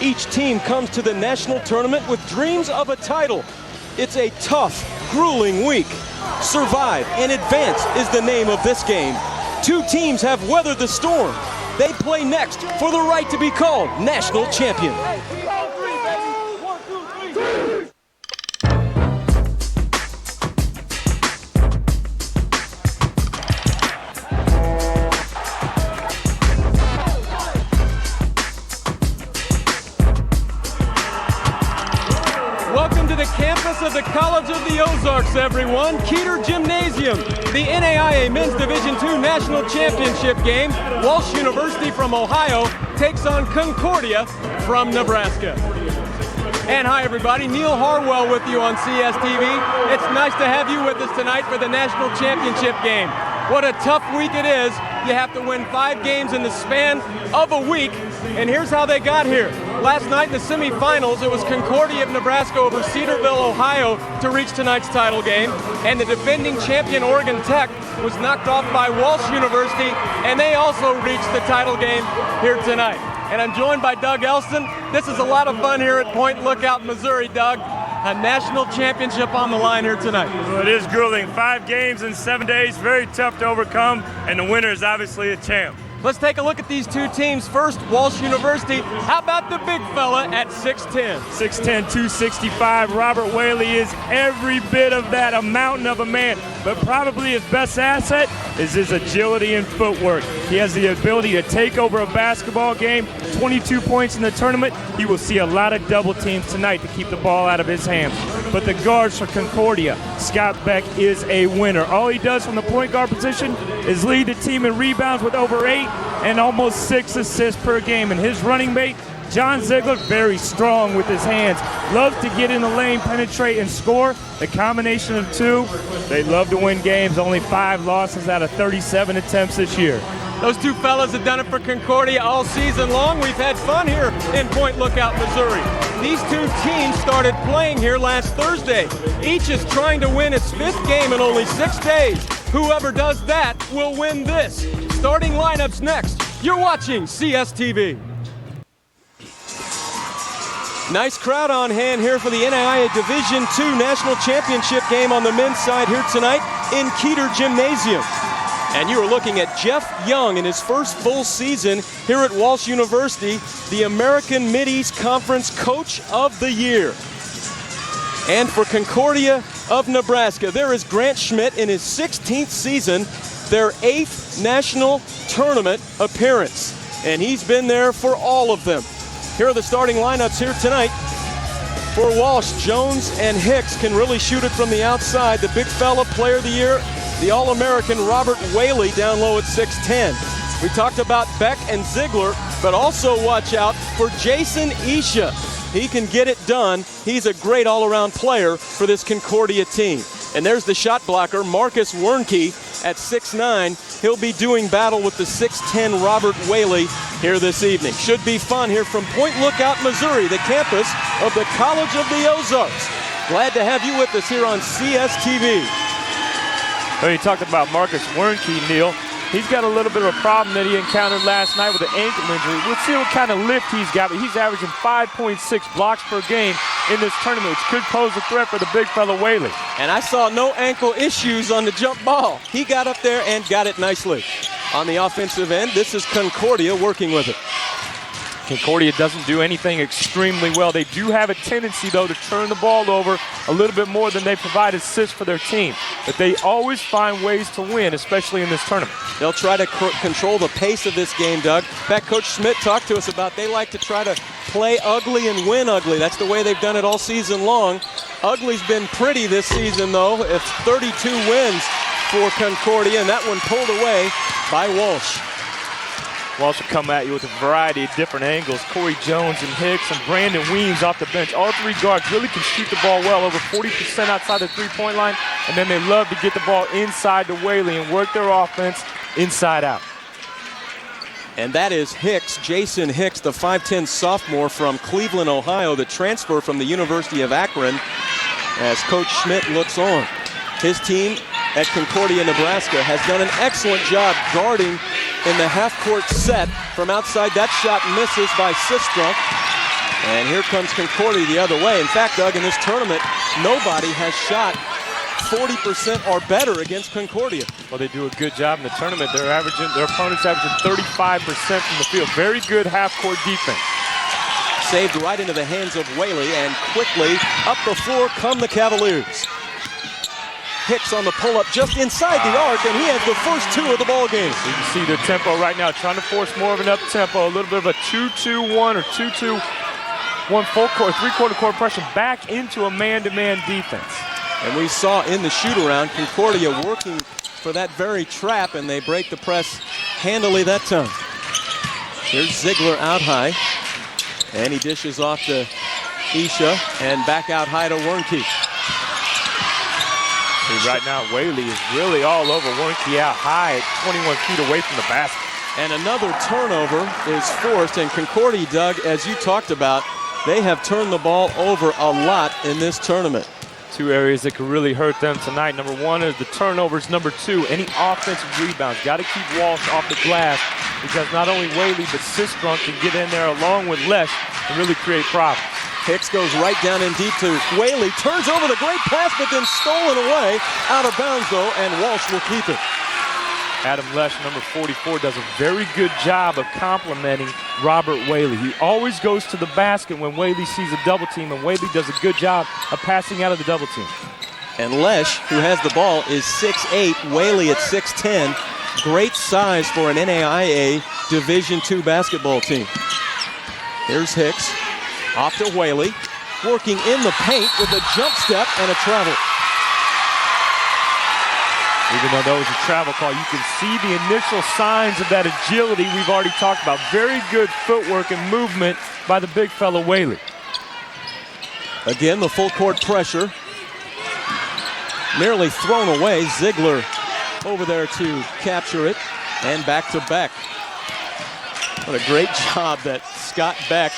Each team comes to the national tournament with dreams of a title. It's a tough, grueling week. Survive and advance is the name of this game. Two teams have weathered the storm. They play next for the right to be called national champion. Welcome to the campus of the College of the Ozarks, everyone. Keeter Gymnasium, the NAIA Men's Division II National Championship game. Walsh University from Ohio takes on Concordia from Nebraska. And hi, everybody. Neil Harwell with you on CSTV. It's nice to have you with us tonight for the National Championship game. What a tough week it is. You have to win 5 games in the span of a week, and here's how they got here. Last night in the semifinals, it was Concordia of Nebraska over Cedarville, Ohio to reach tonight's title game, and the defending champion Oregon Tech was knocked off by Walsh University, and they also reached the title game here tonight. And I'm joined by Doug Elston. This is a lot of fun here at Point Lookout, Missouri, Doug. A national championship on the line here tonight. Well, it is grueling. 5 games in 7 days, very tough to overcome, and the winner is obviously a champ. Let's take a look at these two teams. First, Walsh University. How about the big fella at 6'10"? 6'10", 265. Robert Whaley is every bit of that, a mountain of a man. But probably his best asset is his agility and footwork. He has the ability to take over a basketball game. 22 points in the tournament. He will see a lot of double teams tonight to keep the ball out of his hands. But the guards for Concordia, Scott Beck is a winner. All he does from the point guard position is lead the team in rebounds with over 8 and almost 6 assists per game. And his running mate, John Ziegler, very strong with his hands. Loves to get in the lane, penetrate, and score. The combination of two, they love to win games. Only 5 losses out of 37 attempts this year. Those two fellas have done it for Concordia all season long. We've had fun here in Point Lookout, Missouri. These two teams started playing here last Thursday. Each is trying to win its 5th game in only 6 days. Whoever does that will win this. Starting lineups next. You're watching CSTV. Nice crowd on hand here for the NAIA Division II National Championship game on the men's side here tonight in Keeter Gymnasium. And you are looking at Jeff Young in his first full season here at Walsh University, the American Mid-East Conference Coach of the Year. And for Concordia of Nebraska, there is Grant Schmidt in his 16th season, their 8th national tournament appearance. And he's been there for all of them. Here are the starting lineups here tonight. For Walsh, Jones and Hicks can really shoot it from the outside. The big fella, player of the year, the All-American Robert Whaley down low at 6'10". We talked about Beck and Ziegler, but also watch out for Jason Isha. He can get it done. He's a great all-around player for this Concordia team. And there's the shot blocker, Marcus Wernke at 6'9". He'll be doing battle with the 6'10" Robert Whaley here this evening. Should be fun here from Point Lookout, Missouri, the campus of the College of the Ozarks. Glad to have you with us here on CSTV. Well, you talked about Marcus Wernke, Neil. He's got a little bit of a problem that he encountered last night with an ankle injury. We'll see what kind of lift he's got, but he's averaging 5.6 blocks per game in this tournament, which could pose a threat for the big fella Whaley. And I saw no ankle issues on the jump ball. He got up there and got it nicely. On the offensive end, this is Concordia working with it. Concordia doesn't do anything extremely well. They do have a tendency, though, to turn the ball over a little bit more than they provide assists for their team. But they always find ways to win, especially in this tournament. They'll try to control the pace of this game, Doug. In fact, Coach Schmidt talked to us about they like to try to play ugly and win ugly. That's the way they've done it all season long. Ugly's been pretty this season, though. It's 32 wins for Concordia, and that one pulled away by Walsh. Walsh will come at you with a variety of different angles. Corey Jones and Hicks and Brandon Weems off the bench. All 3 guards really can shoot the ball well, over 40% outside the 3-point line. And then they love to get the ball inside to Whaley and work their offense inside out. And that is Hicks, Jason Hicks, the 5'10" sophomore from Cleveland, Ohio, the transfer from the University of Akron, as Coach Schmidt looks on. His team at Concordia, Nebraska, has done an excellent job guarding in the half-court set from outside. That shot misses by Sistrunk. And here comes Concordia the other way. In fact, Doug, in this tournament, nobody has shot 40% or better against Concordia. Well, they do a good job in the tournament. Their opponents averaging 35% from the field. Very good half-court defense. Saved right into the hands of Whaley, and quickly up the floor come the Cavaliers. Hicks on the pull-up just inside the arc, and he has the first two of the ball game. You can see their tempo right now, trying to force more of an up-tempo, a little bit of a 2-2-1 or 2-2-1 full court, three-quarter court pressure back into a man-to-man defense. And we saw in the shoot-around, Concordia working for that very trap, and they break the press handily that time. Here's Ziegler out high, and he dishes off to Isha, and back out high to Wernke. Right now, Whaley is really all over Wernke out high at 21 feet away from the basket. And another turnover is forced, and Concordia, Doug, as you talked about, they have turned the ball over a lot in this tournament. Two areas that could really hurt them tonight. Number one is the turnovers. Number two, any offensive rebounds. Got to keep Walsh off the glass, because not only Whaley but Sistrunk can get in there along with Lesh and really create problems. Hicks goes right down in deep to Whaley, turns over the great pass, but then stolen away. Out of bounds, though, and Walsh will keep it. Adam Lesh, number 44, does a very good job of complimenting Robert Whaley. He always goes to the basket when Whaley sees a double team, and Whaley does a good job of passing out of the double team. And Lesh, who has the ball, is 6'8", Whaley at 6'10". Great size for an NAIA Division II basketball team. Here's Hicks. Off to Whaley, working in the paint with a jump step and a travel. Even though that was a travel call, you can see the initial signs of that agility we've already talked about. Very good footwork and movement by the big fella Whaley. Again, the full court pressure. Nearly thrown away. Ziegler over there to capture it, and back to Beck. What a great job that Scott Beck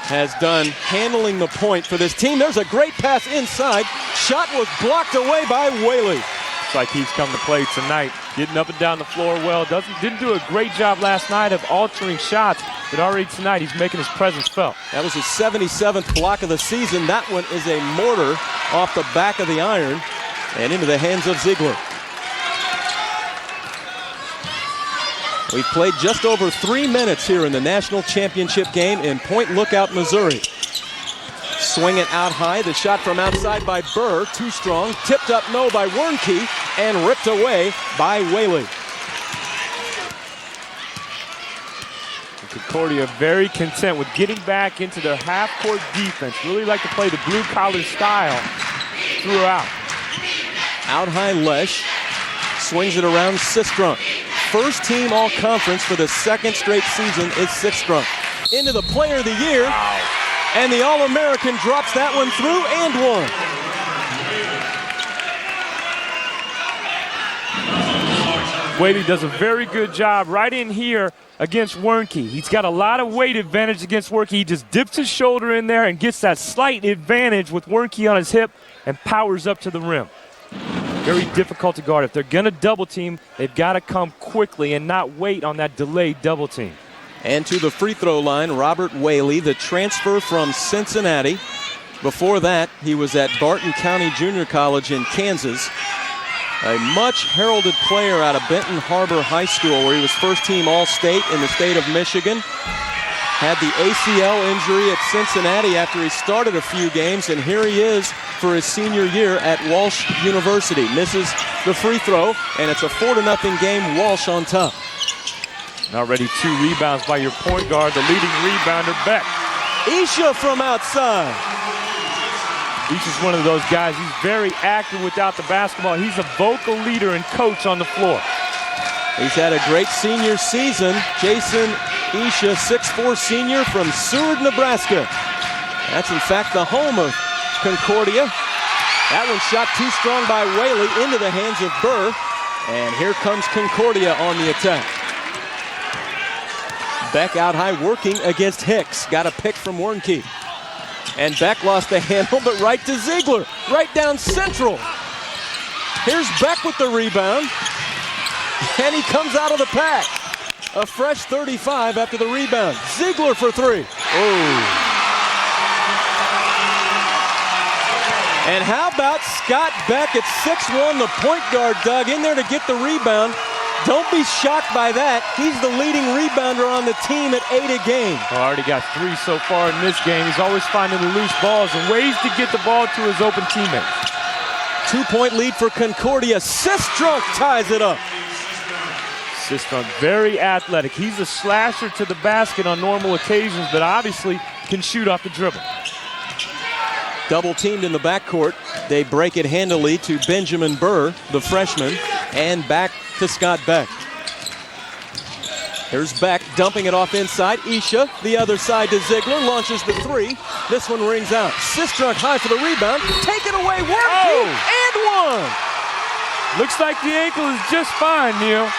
has done handling the point for this team. There's a great pass inside. Shot was blocked away by Whaley. It's like he's come to play tonight, getting up and down the floor well. Didn't do a great job last night of altering shots, but already tonight he's making his presence felt. That was his 77th block of the season. That one is a mortar off the back of the iron and into the hands of Ziegler. We've played just over 3 minutes here in the national championship game in Point Lookout, Missouri. Swing it out high. The shot from outside by Burr, too strong. Tipped up no by Wernke, and ripped away by Whaley. Concordia very content with getting back into their half-court defense. Really like to play the blue-collar style throughout. Out high Lesh. Swings it around Sistrunk. First team all-conference for the second straight season is Sistrunk. Into the player of the year. Wow. And the All-American drops that one through and one. Whaley does a very good job right in here against Wernke. He's got a lot of weight advantage against Wernke. He just dips his shoulder in there and gets that slight advantage with Wernke on his hip and powers up to the rim. Very difficult to guard. If they're going to double team, they've got to come quickly and not wait on that delayed double team. And to the free throw line, Robert Whaley, the transfer from Cincinnati. Before that, he was at Barton County Junior College in Kansas. A much heralded player out of Benton Harbor High School, where he was first team All-State in the state of Michigan. Had the ACL injury at Cincinnati after he started a few games, and here he is for his senior year at Walsh University. Misses the free throw, and it's a 4-0 game, Walsh on top. Already 2 rebounds by your point guard, the leading rebounder, Beck. Isha from outside. Isha's one of those guys, he's very active without the basketball. He's a vocal leader and coach on the floor. He's had a great senior season. Jason Isha, 6'4" senior from Seward, Nebraska. That's in fact the home of Concordia. That one shot too strong by Whaley into the hands of Burr. And here comes Concordia on the attack. Beck out high working against Hicks. Got a pick from Wernke. And Beck lost the handle, but right to Ziegler. Right down central. Here's Beck with the rebound. And he comes out of the pack. A fresh 35 after the rebound. Ziegler for 3. Oh. And how about Scott Beck at 6'1", the point guard, Doug, in there to get the rebound. Don't be shocked by that. He's the leading rebounder on the team at 8 a game. Well, already got 3 so far in this game. He's always finding the loose balls and ways to get the ball to his open teammates. 2-point lead for Concordia. Sistrunk ties it up. Sistrunk, very athletic. He's a slasher to the basket on normal occasions, but obviously can shoot off the dribble. Double teamed in the backcourt. They break it handily to Benjamin Burr, the freshman, and back to Scott Beck. Here's Beck dumping it off inside. Isha, the other side to Ziegler, launches the 3. This one rings out. Sistrunk high for the rebound. Take it away, Wernke, and 1. Looks like the ankle is just fine, Neil.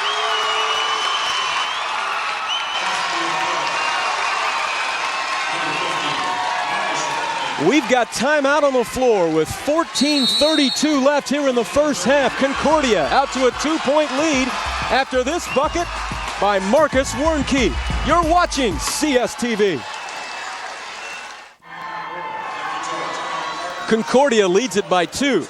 We've got timeout on the floor with 14:32 left here in the first half. Concordia out to a 2-point lead after this bucket by Marcus Wernke. You're watching CSTV. Concordia leads it by 2.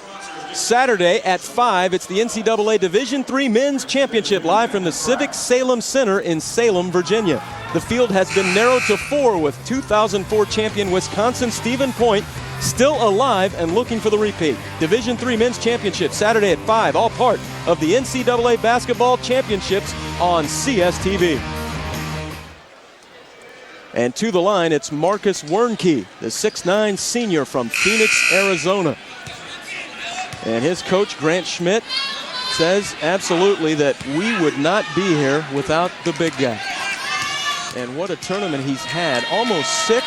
Saturday at 5, it's the NCAA Division III Men's Championship live from the Civic Salem Center in Salem, Virginia. The field has been narrowed to 4 with 2004 champion Wisconsin Stephen Point still alive and looking for the repeat. Division III Men's Championship Saturday at 5, all part of the NCAA Basketball Championships on CSTV. And to the line, it's Marcus Wernke, the 6'9" senior from Phoenix, Arizona. And his coach, Grant Schmidt, says absolutely that we would not be here without the big guy. And what a tournament he's had. Almost 6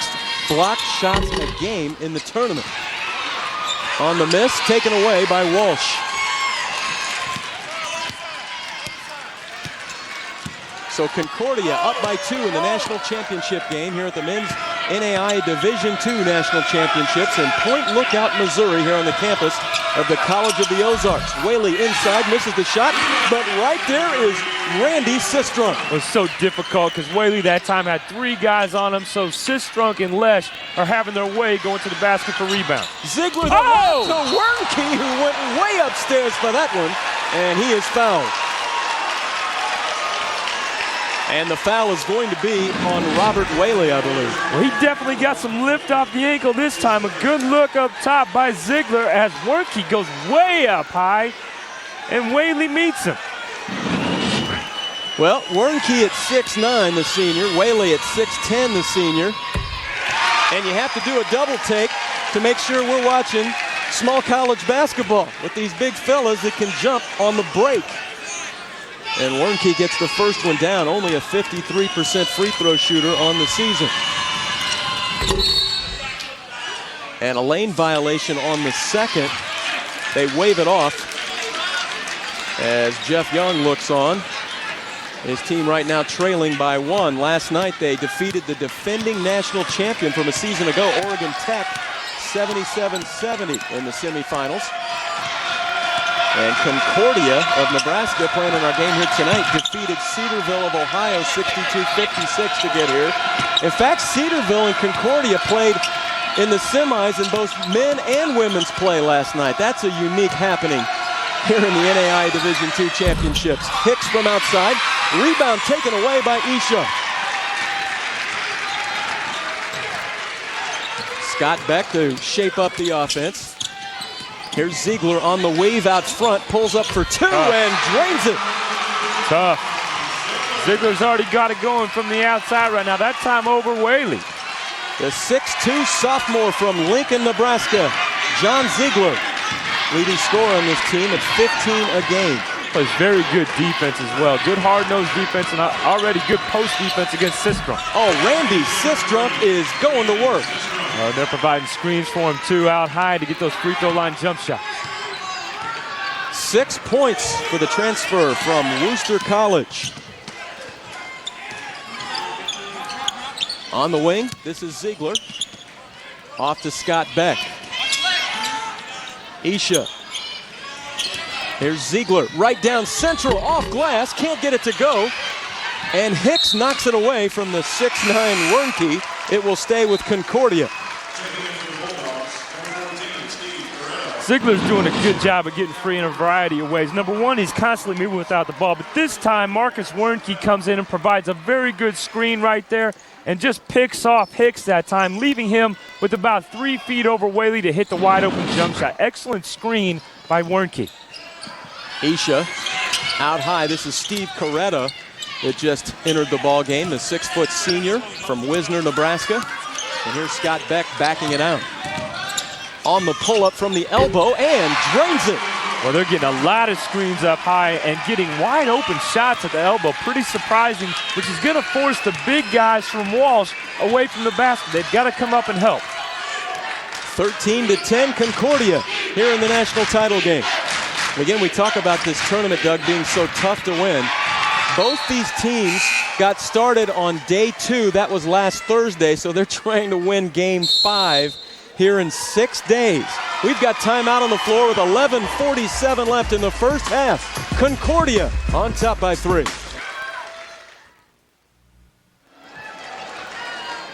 blocked shots a game in the tournament. On the miss, taken away by Walsh. So Concordia up by 2 in the national championship game here at the men's NAIA Division II National Championships in Point Lookout, Missouri, here on the campus of the College of the Ozarks. Whaley inside, misses the shot, but right there is Randy Sistrunk. It was so difficult because Whaley that time had 3 guys on him, so Sistrunk and Lesh are having their way going to the basket for rebound. Ziegler to Wernke, who went way upstairs for that one, and he is fouled. And the foul is going to be on Robert Whaley, I believe. Well, he definitely got some lift off the ankle this time. A good look up top by Ziegler as Wernke goes way up high, and Whaley meets him. Well, Wernke at 6'9", the senior. Whaley at 6'10", the senior. And you have to do a double take to make sure we're watching small college basketball with these big fellas that can jump on the break. And Wernke gets the first one down, only a 53% free throw shooter on the season. And a lane violation on the second. They wave it off as Jeff Young looks on. His team right now trailing by 1. Last night they defeated the defending national champion from a season ago, Oregon Tech, 77-70 in the semifinals. And Concordia of Nebraska, playing in our game here tonight, defeated Cedarville of Ohio 62-56 to get here. In fact, Cedarville and Concordia played in the semis in both men and women's play last night. That's a unique happening here in the NAIA Division II Championships. Hicks from outside. Rebound taken away by Isha. Scott Beck to shape up the offense. Here's Ziegler on the wave out front, pulls up for 2 and drains it. Tough. Ziegler's already got it going from the outside right now, that time over Whaley. The 6'2" sophomore from Lincoln, Nebraska, John Ziegler, leading scorer on this team at 15 a game. Plays very good defense as well. Good hard-nosed defense and already good post defense against Sistrunk. Oh, Randy Sistrunk is going to work. They're providing screens for him too, out high to get those free throw line jump shots. 6 points for the transfer from Worcester College. On the wing, this is Ziegler. Off to Scott Beck. Isha. Here's Ziegler, right down central, off glass, can't get it to go. And Hicks knocks it away from the 6'9" Wernke. It will stay with Concordia. Ziegler's doing a good job of getting free in a variety of ways. Number one, he's constantly moving without the ball, but this time Marcus Wernke comes in and provides a very good screen right there and just picks off Hicks that time, leaving him with about 3 feet over Whaley to hit the wide open jump shot. Excellent screen by Wernke. Isha out high. This is Steve Coretta that just entered the ball game, the 6-foot senior from Wisner, Nebraska. And here's Scott Beck backing it out. On the pull-up from the elbow and drains it. Well, they're getting a lot of screens up high and getting wide open shots at the elbow. Pretty surprising, which is going to force the big guys from Walsh away from the basket. They've got to come up and help. 13-10 Concordia here in the national title game. Again, we talk about this tournament, Doug, being so tough to win. Both these teams got started on day 2. That was last Thursday, so they're trying to win game 5 here in 6 days. We've got timeout on the floor with 11:47 left in the first half. Concordia on top by 3.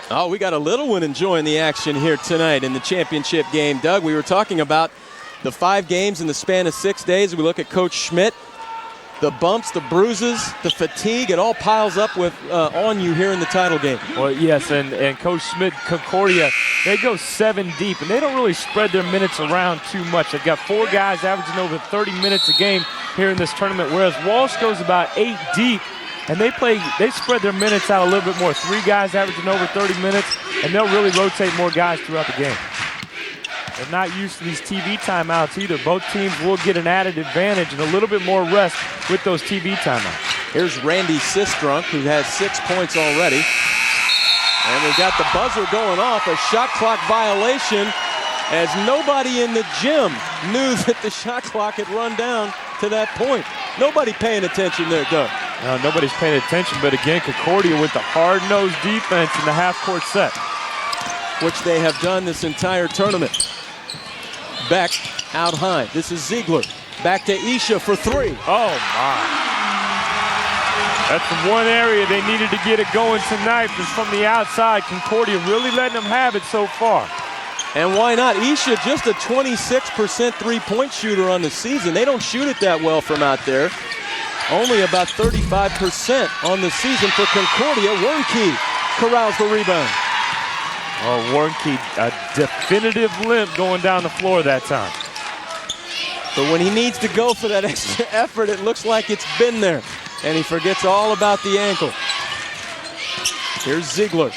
Oh, we got a little one enjoying the action here tonight in the championship game. Doug, we were talking about the 5 games in the span of 6 days. We look at Coach Schmidt. The bumps, the bruises, the fatigue, it all piles up with on you here in the title game. Well, yes, and Coach Schmidt, Concordia, they go 7 deep, and they don't really spread their minutes around too much. They've got 4 guys averaging over 30 minutes a game here in this tournament, whereas Walsh goes about 8 deep, and they spread their minutes out a little bit more. 3 guys averaging over 30 minutes, and they'll really rotate more guys throughout the game. They're not used to these TV timeouts either. Both teams will get an added advantage and a little bit more rest with those TV timeouts. Here's Randy Sistrunk, who has 6 points already. And we got the buzzer going off, a shot clock violation, as nobody in the gym knew that the shot clock had run down to that point. Nobody paying attention there, Doug. No, nobody's paying attention, but again, Concordia with the hard-nosed defense in the half-court set, which they have done this entire tournament. Beck out high. This is Ziegler. Back to Isha for 3. Oh, my. That's the one area they needed to get it going tonight. Is from the outside. Concordia really letting them have it so far. And why not? Isha just a 26% three-point shooter on the season. They don't shoot it that well from out there. Only about 35% on the season for Concordia. Wernke corrals the rebound. Oh, Wernke, a definitive limp going down the floor that time. But when he needs to go for that extra effort, it looks like it's been there. And he forgets all about the ankle. Here's Ziegler.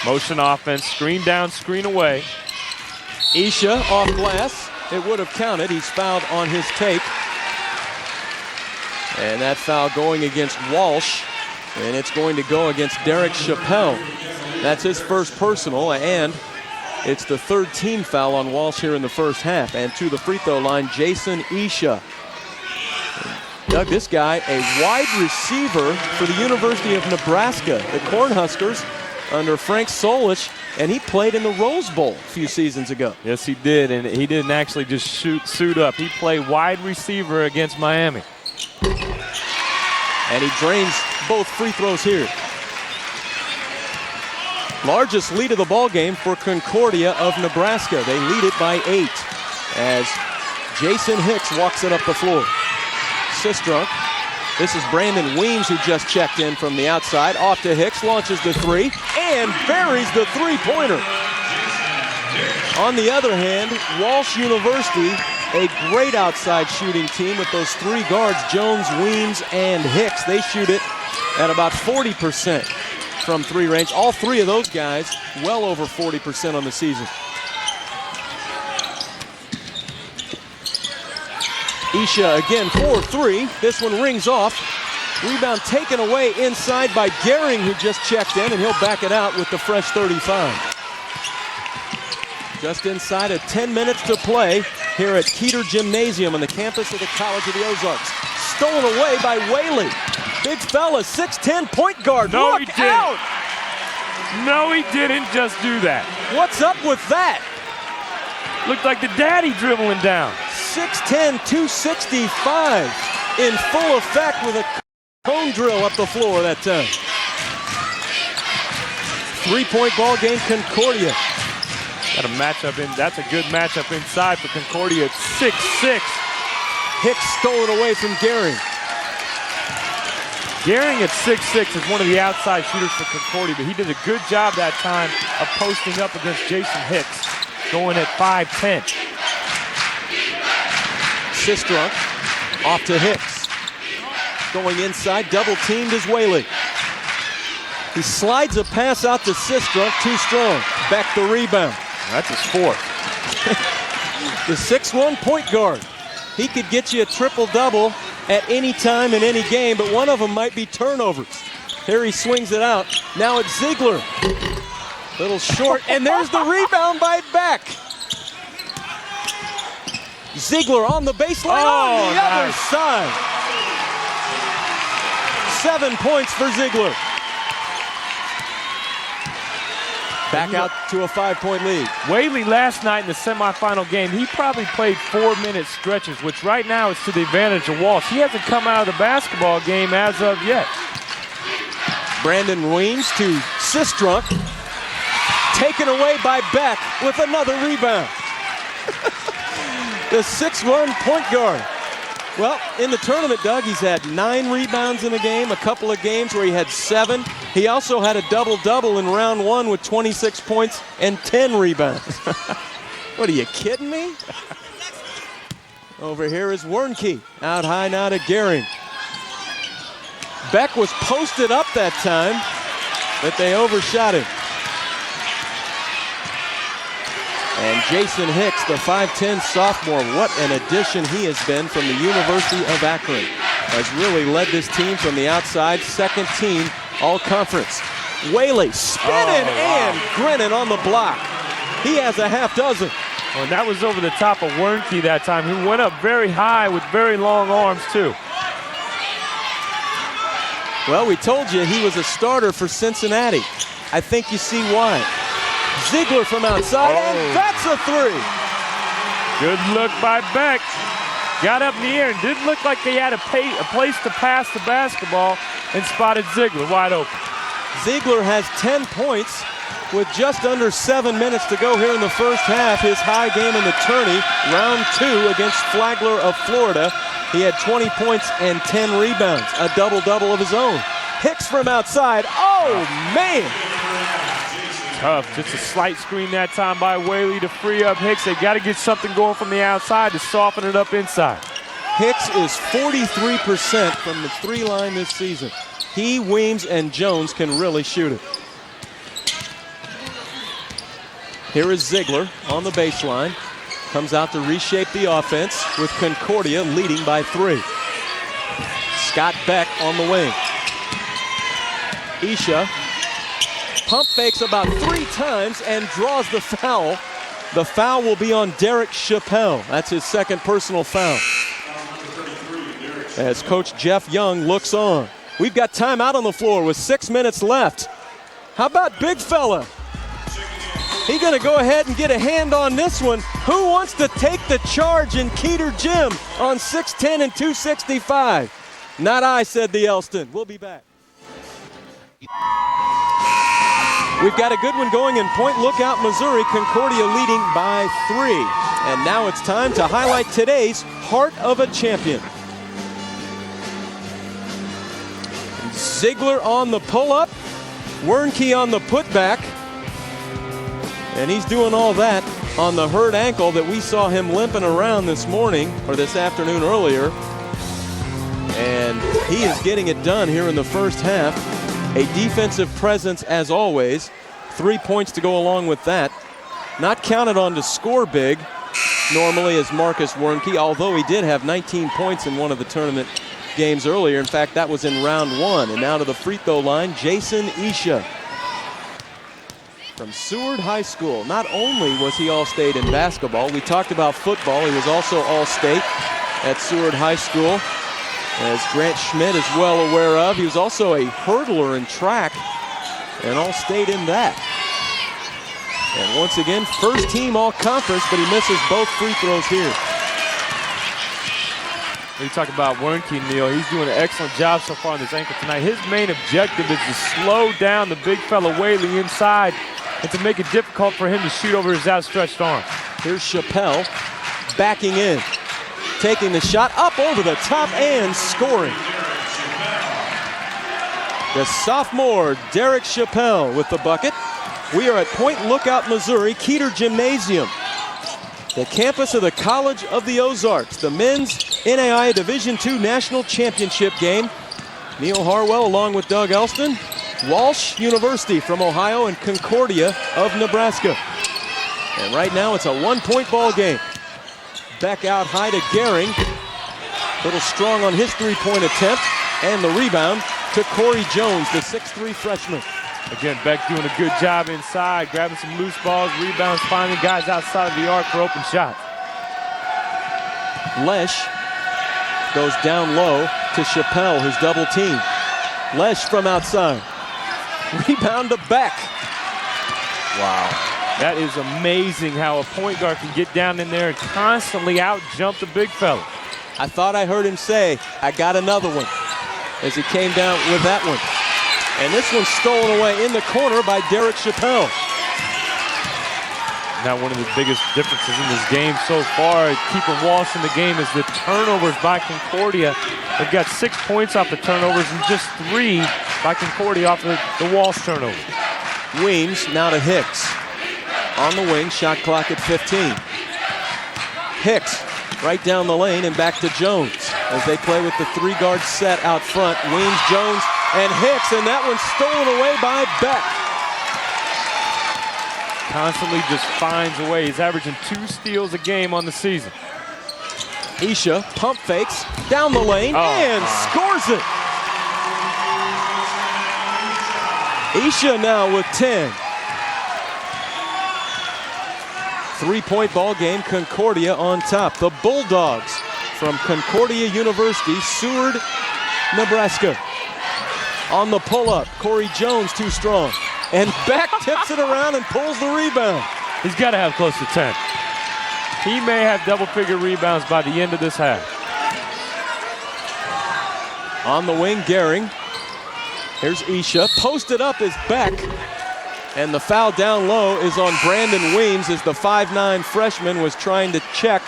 Motion offense, screen down, screen away. Isha off glass. It would have counted. He's fouled on his take. And that foul going against Walsh. And it's going to go against Derek Chappelle. That's his first personal, and it's the 3rd team foul on Walsh here in the first half. And to the free throw line, Jason Isha. Doug, this guy, a wide receiver for the University of Nebraska, the Cornhuskers, under Frank Solich, and he played in the Rose Bowl a few seasons ago. Yes, he did, and he didn't actually just suit up. He played wide receiver against Miami. And he drains both free throws here. Largest lead of the ball game for Concordia of Nebraska. They lead it by 8 as Jason Hicks walks it up the floor. Sistrunk. This is Brandon Weems, who just checked in from the outside. Off to Hicks, launches the 3 and buries the 3-pointer. On the other hand, Walsh University, a great outside shooting team with those 3 guards, Jones, Weems, and Hicks. They shoot it at about 40% from 3 range. All 3 of those guys well over 40% on the season. Isha again for 3. This one rings off. Rebound taken away inside by Gehring, who just checked in, and he'll back it out with the fresh 35. Just inside of 10 minutes to play here at Keeter Gymnasium on the campus of the College of the Ozarks. Stolen away by Whaley. Big fella, 6'10" point guard. No, Look he didn't. out! No, he didn't just do that. What's up with that? Looked like the daddy dribbling down. 6'10", 265 in full effect with a cone drill up the floor that time. 3-point ball game, Concordia. Got a matchup in. That's a good matchup inside for Concordia at 6'6". Hicks stolen away from Gehring. Gehring at 6'6" is one of the outside shooters for Concordia, but he did a good job that time of posting up against Jason Hicks, going at 5'10". Sistrunk off to Hicks. Going inside, double teamed is Whaley. He slides a pass out to Sistrunk, too strong. Back the rebound. That's his fourth. The 6'1" point guard. He could get you a triple-double at any time in any game, but one of them might be turnovers. Here he swings it out. Now it's Ziegler. Little short, and there's the rebound by Beck. Ziegler on the baseline on the other side. 7 points for Ziegler. Back out to a 5-point lead. Whaley last night in the semifinal game, he probably played 4-minute stretches, which right now is to the advantage of Walsh. He hasn't come out of the basketball game as of yet. Brandon Weems to Sistrunk. Taken away by Beck with another rebound. The 6'1" point guard. Well, in the tournament, Doug, he's had 9 rebounds in a game, a couple of games where he had 7. He also had a double-double in round 1 with 26 points and 10 rebounds. What, are you kidding me? Over here is Wernke, out high now to Gehring. Beck was posted up that time, but they overshot him. And Jason Hicks, the 5'10" sophomore, what an addition he has been from the University of Akron. Has really led this team from the outside, second team all-conference. Whaley spinning and grinning on the block. He has a half dozen. Well, and that was over the top of Wernke that time, who went up very high with very long arms, too. Well, we told you he was a starter for Cincinnati. I think you see why. Ziegler from outside, and that's a 3. Good look by Beck. Got up in the air and didn't look like they had a place to pass the basketball, and spotted Ziegler wide open. Ziegler has 10 points with just under 7 minutes to go here in the first half. His high game in the tourney, round 2 against Flagler of Florida. He had 20 points and 10 rebounds, a double-double of his own. Hicks from outside, oh man! Tough, just a slight screen that time by Whaley to free up Hicks. They got to get something going from the outside to soften it up inside. Hicks is 43% from the 3 line this season. He, Weems, and Jones can really shoot it. Here is Ziegler on the baseline. Comes out to reshape the offense with Concordia leading by 3. Scott Beck on the wing. Isha pump fakes about 3 times and draws the foul. The foul will be on Derek Chappelle. That's his second personal foul. As Coach Jeff Young looks on. We've got timeout on the floor with 6 minutes left. How about big fella? He's gonna go ahead and get a hand on this one. Who wants to take the charge in Keeter Gym on 6'10" and 265? Not I, said the Elston. We'll be back. We've got a good one going in Point Lookout, Missouri. Concordia leading by 3. And now it's time to highlight today's Heart of a Champion. Ziegler on the pull-up. Wernke on the putback. And he's doing all that on the hurt ankle that we saw him limping around this morning, or this afternoon earlier. And he is getting it done here in the first half. A defensive presence as always. 3 points to go along with that. Not counted on to score big normally as Marcus Wernke, although he did have 19 points in one of the tournament games earlier. In fact, that was in round 1. And now to the free throw line, Jason Isha. From Seward High School. Not only was he All-State in basketball, we talked about football. He was also All-State at Seward High School, as Grant Schmidt is well aware of. He was also a hurdler in track and All-State in that. And once again, first team All-Conference, but he misses both free throws here. You talk about Wernke, Neil. He's doing an excellent job so far on this ankle tonight. His main objective is to slow down the big fella Whaley inside and to make it difficult for him to shoot over his outstretched arm. Here's Chappelle backing in, taking the shot up over the top and scoring. The sophomore, Derek Chappelle, with the bucket. We are at Point Lookout, Missouri, Keeter Gymnasium, the campus of the College of the Ozarks, the men's NAIA Division II National Championship game. Neil Harwell along with Doug Elston. Walsh University from Ohio and Concordia of Nebraska. And right now it's a 1-point ball game. Back out high to Gehring. A little strong on his three-point attempt. And the rebound to Corey Jones, the 6'3 freshman. Again, Beck doing a good job inside, grabbing some loose balls, rebounds, finding guys outside of the arc for open shots. Lesh goes down low to Chappelle, who's double teamed. Lesh from outside. Rebound to Beck. Wow. That is amazing how a point guard can get down in there and constantly out-jump the big fella. I thought I heard him say, I got another one, as he came down with that one. And this one's stolen away in the corner by Derek Chappelle. Now one of the biggest differences in this game so far, keeping Walsh in the game, is the turnovers by Concordia. They've got 6 points off the turnovers and just 3 by Concordia off the Walsh turnover. Weems now to Hicks. On the wing, shot clock at 15. Hicks right down the lane and back to Jones as they play with the three-guard set out front. Weems, Jones, and Hicks, and that one's stolen away by Beck. Constantly just finds a way. He's averaging 2 steals a game on the season. Isha pump fakes down the lane and scores it. Isha now with 10. 3-point ball game, Concordia on top. The Bulldogs from Concordia University, Seward, Nebraska. On the pull-up, Corey Jones too strong. And Beck tips it around and pulls the rebound. He's got to have close to 10. He may have double-figure rebounds by the end of this half. On the wing, Gehring. Here's Isha. Posted up is Beck. And the foul down low is on Brandon Weems as the 5'9 freshman was trying to check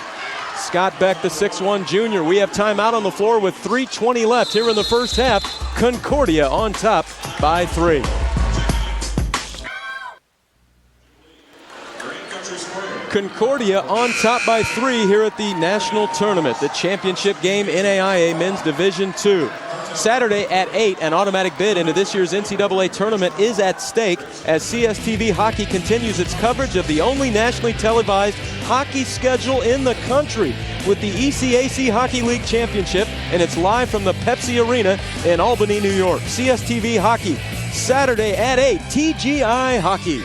Scott Beck, the 6'1 junior. We have timeout on the floor with 3:20 left here in the first half. Concordia on top by 3. Concordia on top by 3 here at the national tournament, the championship game, NAIA Men's Division II. Saturday at 8, an automatic bid into this year's NCAA tournament is at stake as CSTV Hockey continues its coverage of the only nationally televised hockey schedule in the country with the ECAC Hockey League Championship, and it's live from the Pepsi Arena in Albany, New York. CSTV Hockey, Saturday at 8, TGI Hockey.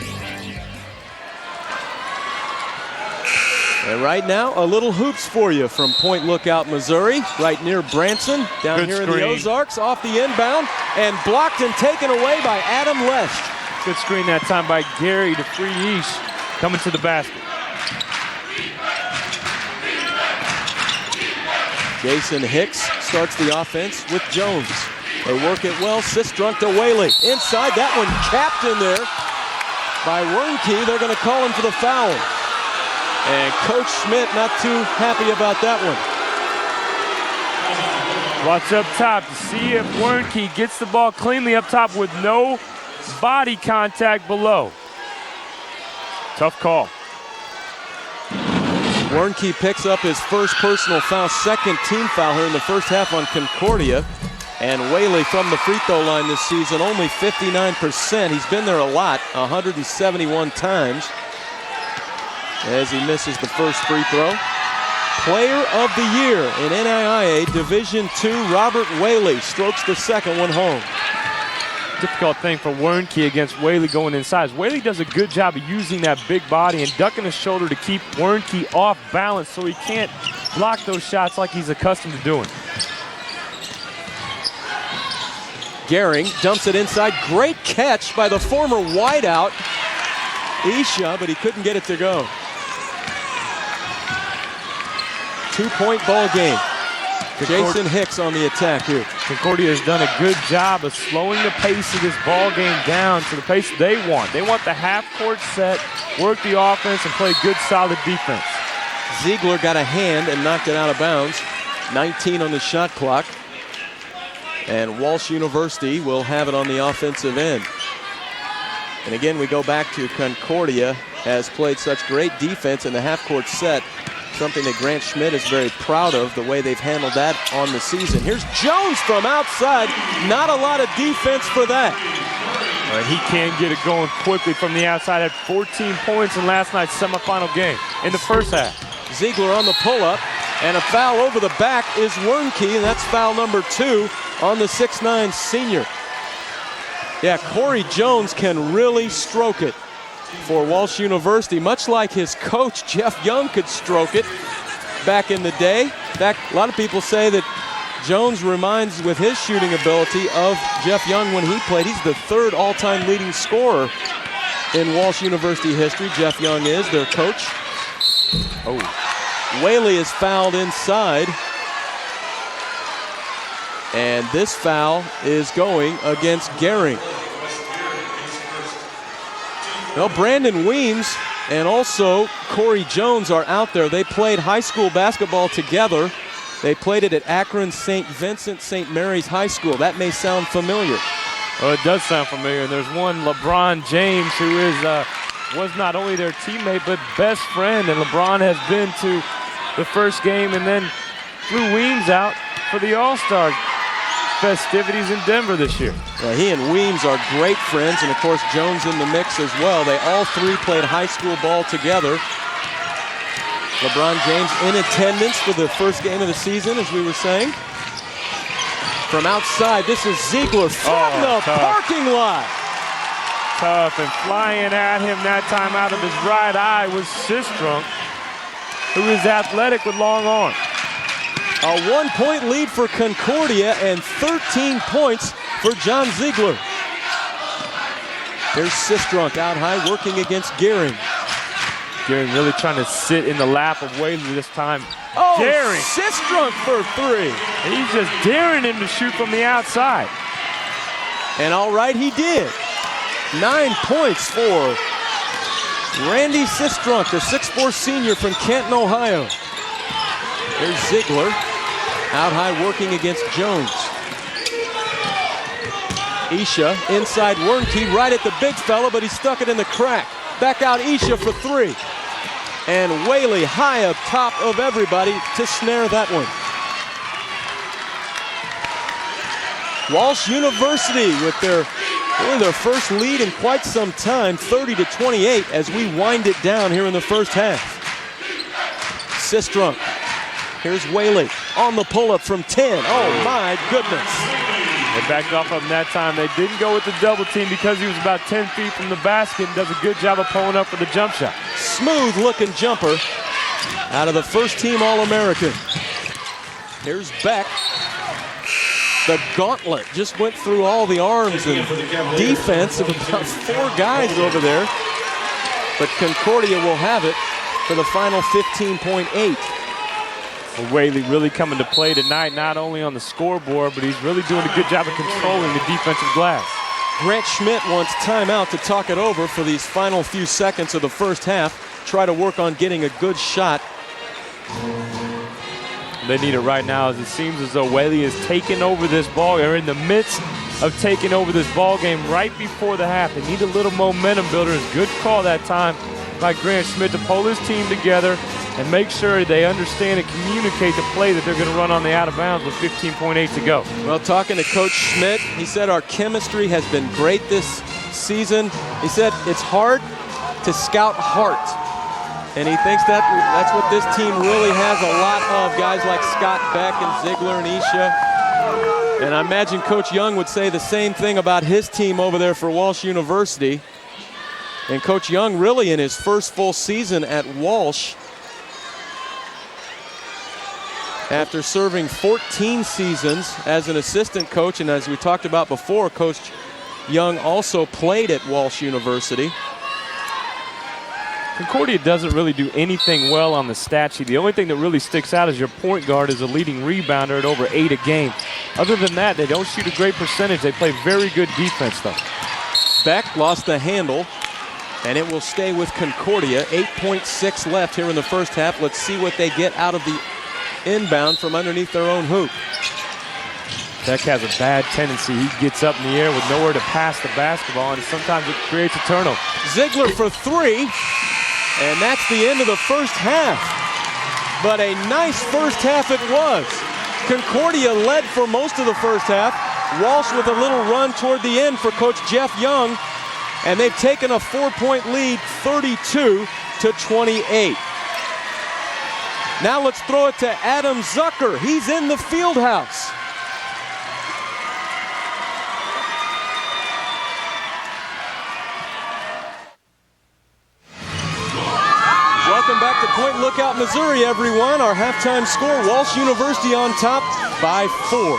And right now, a little hoops for you from Point Lookout, Missouri, right near Branson, down Good here screen. in the Ozarks, off the inbound, and blocked and taken away by Adam Lesh. Good screen that time by Gary to free Ish, coming to the basket. Jason Hicks starts the offense with Jones. They work it well, Sistrunk to Whaley. Inside, that one capped in there by Wernke. They're going to call him for the foul. And Coach Schmidt not too happy about that one. Watch up top to see if Wernke gets the ball cleanly up top with no body contact below. Tough call. Wernke picks up his first personal foul, second team foul here in the first half on Concordia. And Whaley from the free throw line this season, only 59%. He's been there a lot, 171 times. As he misses the first free throw. Player of the year in NAIA Division II, Robert Whaley strokes the second one home. Difficult thing for Wernke against Whaley going inside. Whaley does a good job of using that big body and ducking his shoulder to keep Wernke off balance so he can't block those shots like he's accustomed to doing. Gehring dumps it inside. Great catch by the former wideout, Isha, but he couldn't get it to go. 2-point ball game. Jason Hicks on the attack here. Concordia has done a good job of slowing the pace of this ball game down to the pace they want. They want the half-court set, work the offense, and play good, solid defense. Ziegler got a hand and knocked it out of bounds. 19 on the shot clock. And Walsh University will have it on the offensive end. And again, we go back to Concordia has played such great defense in the half-court set. Something that Grant Schmidt is very proud of, the way they've handled that on the season. Here's Jones from outside. Not a lot of defense for that. He can get it going quickly from the outside. Had 14 points in last night's semifinal game in the first half. Ziegler on the pull-up, and a foul over the back is Wernke, and that's foul number 2 on the 6'9" senior. Yeah, Corey Jones can really stroke it for Walsh University, much like his coach, Jeff Young, could stroke it back in the day. In fact, a lot of people say that Jones reminds, with his shooting ability, of Jeff Young when he played. He's the 3rd all-time leading scorer in Walsh University history. Jeff Young is their coach. Oh, Whaley is fouled inside. And this foul is going against Gehring. Well, Brandon Weems and also Corey Jones are out there. They played high school basketball together. They played it at Akron St. Vincent St. Mary's High School. That may sound familiar. Well, it does sound familiar. There's one LeBron James who was not only their teammate but best friend, and LeBron has been to the first game and then flew Weems out for the All-Star festivities in Denver this year. Well, he and Weems are great friends, and of course Jones in the mix as well. They all 3 played high school ball together. LeBron James in attendance for the first game of the season, as we were saying. From outside, this is Ziegler from the parking lot. Tough, and flying at him that time out of his right eye was Sistrunk, who is athletic with long arms. A 1-point lead for Concordia and 13 points for John Ziegler. There's Sistrunk out high working against Gehring. Gehring really trying to sit in the lap of Whaley this time. Oh, Gehring. Sistrunk for 3. And he's just daring him to shoot from the outside. And all right, he did. 9 points for Randy Sistrunk, the 6'4" senior from Canton, Ohio. There's Ziegler. Out high working against Jones. Isha inside Wernke, right at the big fella, but he stuck it in the crack. Back out Isha for 3. And Whaley high up top of everybody to snare that one. Walsh University with their first lead in quite some time, 30-28, as we wind it down here in the first half. Sistrunk. Here's Whaley on the pull-up from 10. Oh, my goodness. They backed off of him that time. They didn't go with the double team because he was about 10 feet from the basket and does a good job of pulling up for the jump shot. Smooth-looking jumper out of the first-team All-American. Here's Beck. The gauntlet just went through all the arms and defense of about 4 guys over there. But Concordia will have it for the final 15.8. Whaley really coming to play tonight, not only on the scoreboard, but he's really doing a good job of controlling the defensive glass. Grant Schmidt wants timeout to talk it over for these final few seconds of the first half. Try to work on getting a good shot. They need it right now, as it seems as though Whaley is taking over this ball. They're in the midst of taking over this ball game right before the half. They need a little momentum builder. It's a good call that time by Grant Schmidt to pull his team together and make sure they understand and communicate the play that they're going to run on the out of bounds with 15.8 to go. Well, talking to Coach Schmidt, he said our chemistry has been great this season. He said it's hard to scout heart. And he thinks that's what this team really has a lot of, guys like Scott Beck and Ziegler and Isha. And I imagine Coach Young would say the same thing about his team over there for Walsh University. And Coach Young really in his first full season at Walsh, after serving 14 seasons as an assistant coach, and as we talked about before, Coach Young also played at Walsh University. Concordia doesn't really do anything well on the stat sheet. The only thing that really sticks out is your point guard is a leading rebounder at over 8 a game. Other than that, they don't shoot a great percentage. They play very good defense, though. Beck lost the handle, and it will stay with Concordia. 8.6 left here in the first half. Let's see what they get out of the inbound from underneath their own hoop. Beck has a bad tendency. He gets up in the air with nowhere to pass the basketball, and sometimes it creates a turnover. Ziegler for 3, and that's the end of the first half. But a nice first half it was. Concordia led for most of the first half. Walsh with a little run toward the end for Coach Jeff Young, and they've taken a 4-point lead, 32-28. Now let's throw it to Adam Zucker. He's in the field house. Welcome back to Point Lookout, Missouri, everyone. Our halftime score, Walsh University on top by 4.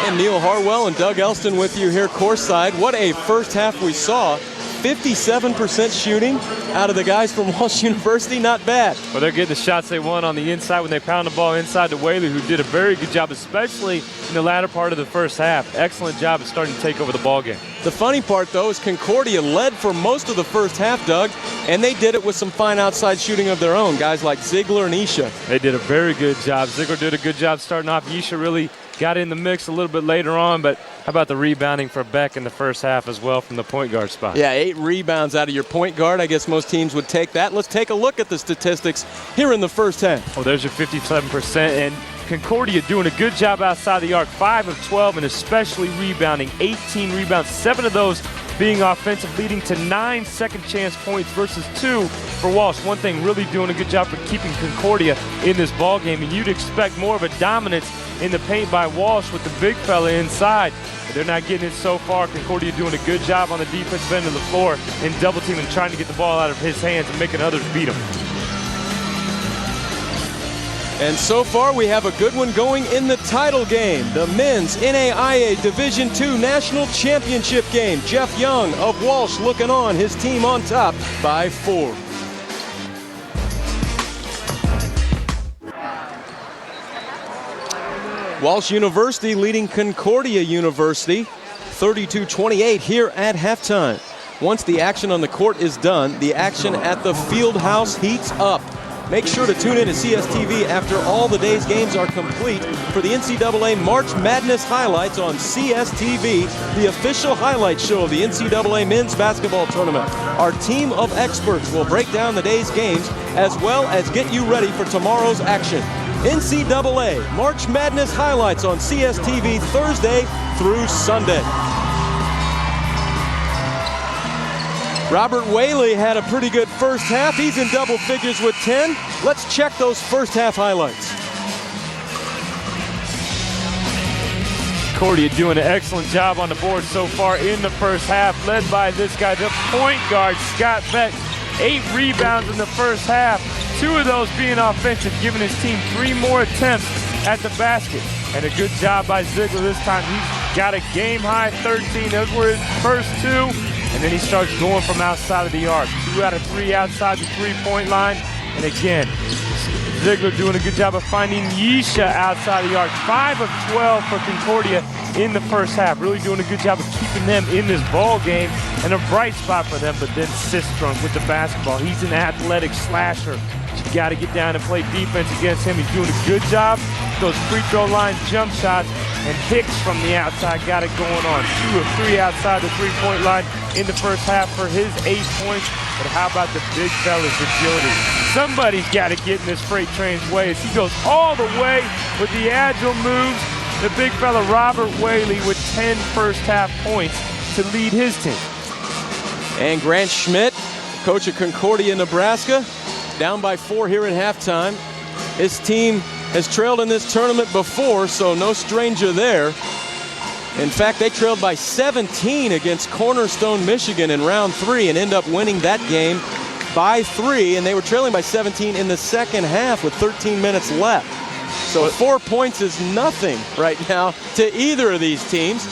And Neil Harwell and Doug Elston with you here courtside. What a first half we saw. 57% shooting out of the guys from Walsh University, not bad. Well, they're getting the shots they want on the inside when they pound the ball inside to Whaley, who did a very good job, especially in the latter part of the first half. Excellent job at starting to take over the ball game. The funny part, though, is Concordia led for most of the first half, Doug, and they did it with some fine outside shooting of their own, guys like Ziegler and Isha. They did a very good job. Ziegler did a good job starting off. Isha really got in the mix a little bit later on, but how about the rebounding for Beck in the first half as well from the point guard spot? Yeah, 8 rebounds out of your point guard. I guess most teams would take that. Let's take a look at the statistics here in the first half. Oh, there's your 57%, and Concordia doing a good job outside the arc, 5 of 12, and especially rebounding, 18 rebounds, 7 of those being offensive, leading to 9 second chance points versus 2 for Walsh. One thing, really doing a good job for keeping Concordia in this ball game, and you'd expect more of a dominance in the paint by Walsh with the big fella inside. But they're not getting it so far. Concordia doing a good job on the defensive end of the floor in double team and trying to get the ball out of his hands and making others beat him. And so far, we have a good one going in the title game, the men's NAIA Division II National Championship game. Jeff Young of Walsh looking on, his team on top by 4. Walsh University leading Concordia University 32-28 here at halftime. Once the action on the court is done, the action at the field house heats up. Make sure to tune in to CSTV after all the day's games are complete for the NCAA March Madness highlights on CSTV, the official highlight show of the NCAA men's basketball tournament. Our team of experts will break down the day's games as well as get you ready for tomorrow's action. NCAA March Madness highlights on CSTV Thursday through Sunday. Robert Whaley had a pretty good first half. He's in double figures with 10. Let's check those first half highlights. Concordia doing an excellent job on the board so far in the first half, led by this guy, the point guard, Scott Beck. 8 rebounds in the first half, 2 of those being offensive, giving his team 3 more attempts at the basket. And a good job by Ziegler this time. He's got a game-high 13. Those were his first 2. And then he starts going from outside of the arc. 2 out of 3 outside the three-point line. And again, Ziegler doing a good job of finding Yesha outside the arc. 5 of 12 for Concordia in the first half. Really doing a good job of keeping them in this ball game. And a bright spot for them, but then Sistrunk with the basketball. He's an athletic slasher. You got to get down and play defense against him. He's doing a good job. Those free throw line jump shots, and Hicks from the outside got it going on. 2 of 3 outside the three-point line in the first half for his 8 points. But how about the big fella's agility? Somebody's got to get in this freight train's way as he goes all the way with the agile moves. The big fella Robert Whaley with 10 first half points to lead his team. And Grant Schmidt, coach of Concordia, Nebraska, down by 4 here at halftime. His team has trailed in this tournament before, so no stranger there. In fact, they trailed by 17 against Cornerstone, Michigan in round 3 and end up winning that game by 3, and they were trailing by 17 in the second half with 13 minutes left. So 4 points is nothing right now to either of these teams.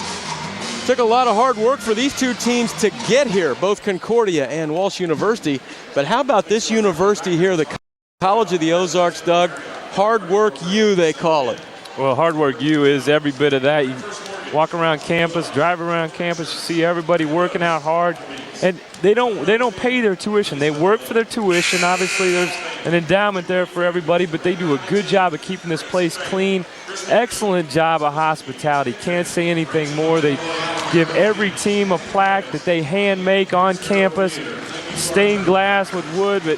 Took a lot of hard work for these two teams to get here, both Concordia and Walsh University. But how about this university here, the College of the Ozarks, Doug? Hard Work U, they call it. Well, Hard Work U is every bit of that. You walk around campus, drive around campus, you see everybody working out hard. And they don't pay their tuition. They work for their tuition. Obviously, there's an endowment there for everybody, but they do a good job of keeping this place clean. Excellent job of hospitality. Can't say anything more. They give every team a plaque that they hand make on campus, stained glass with wood, but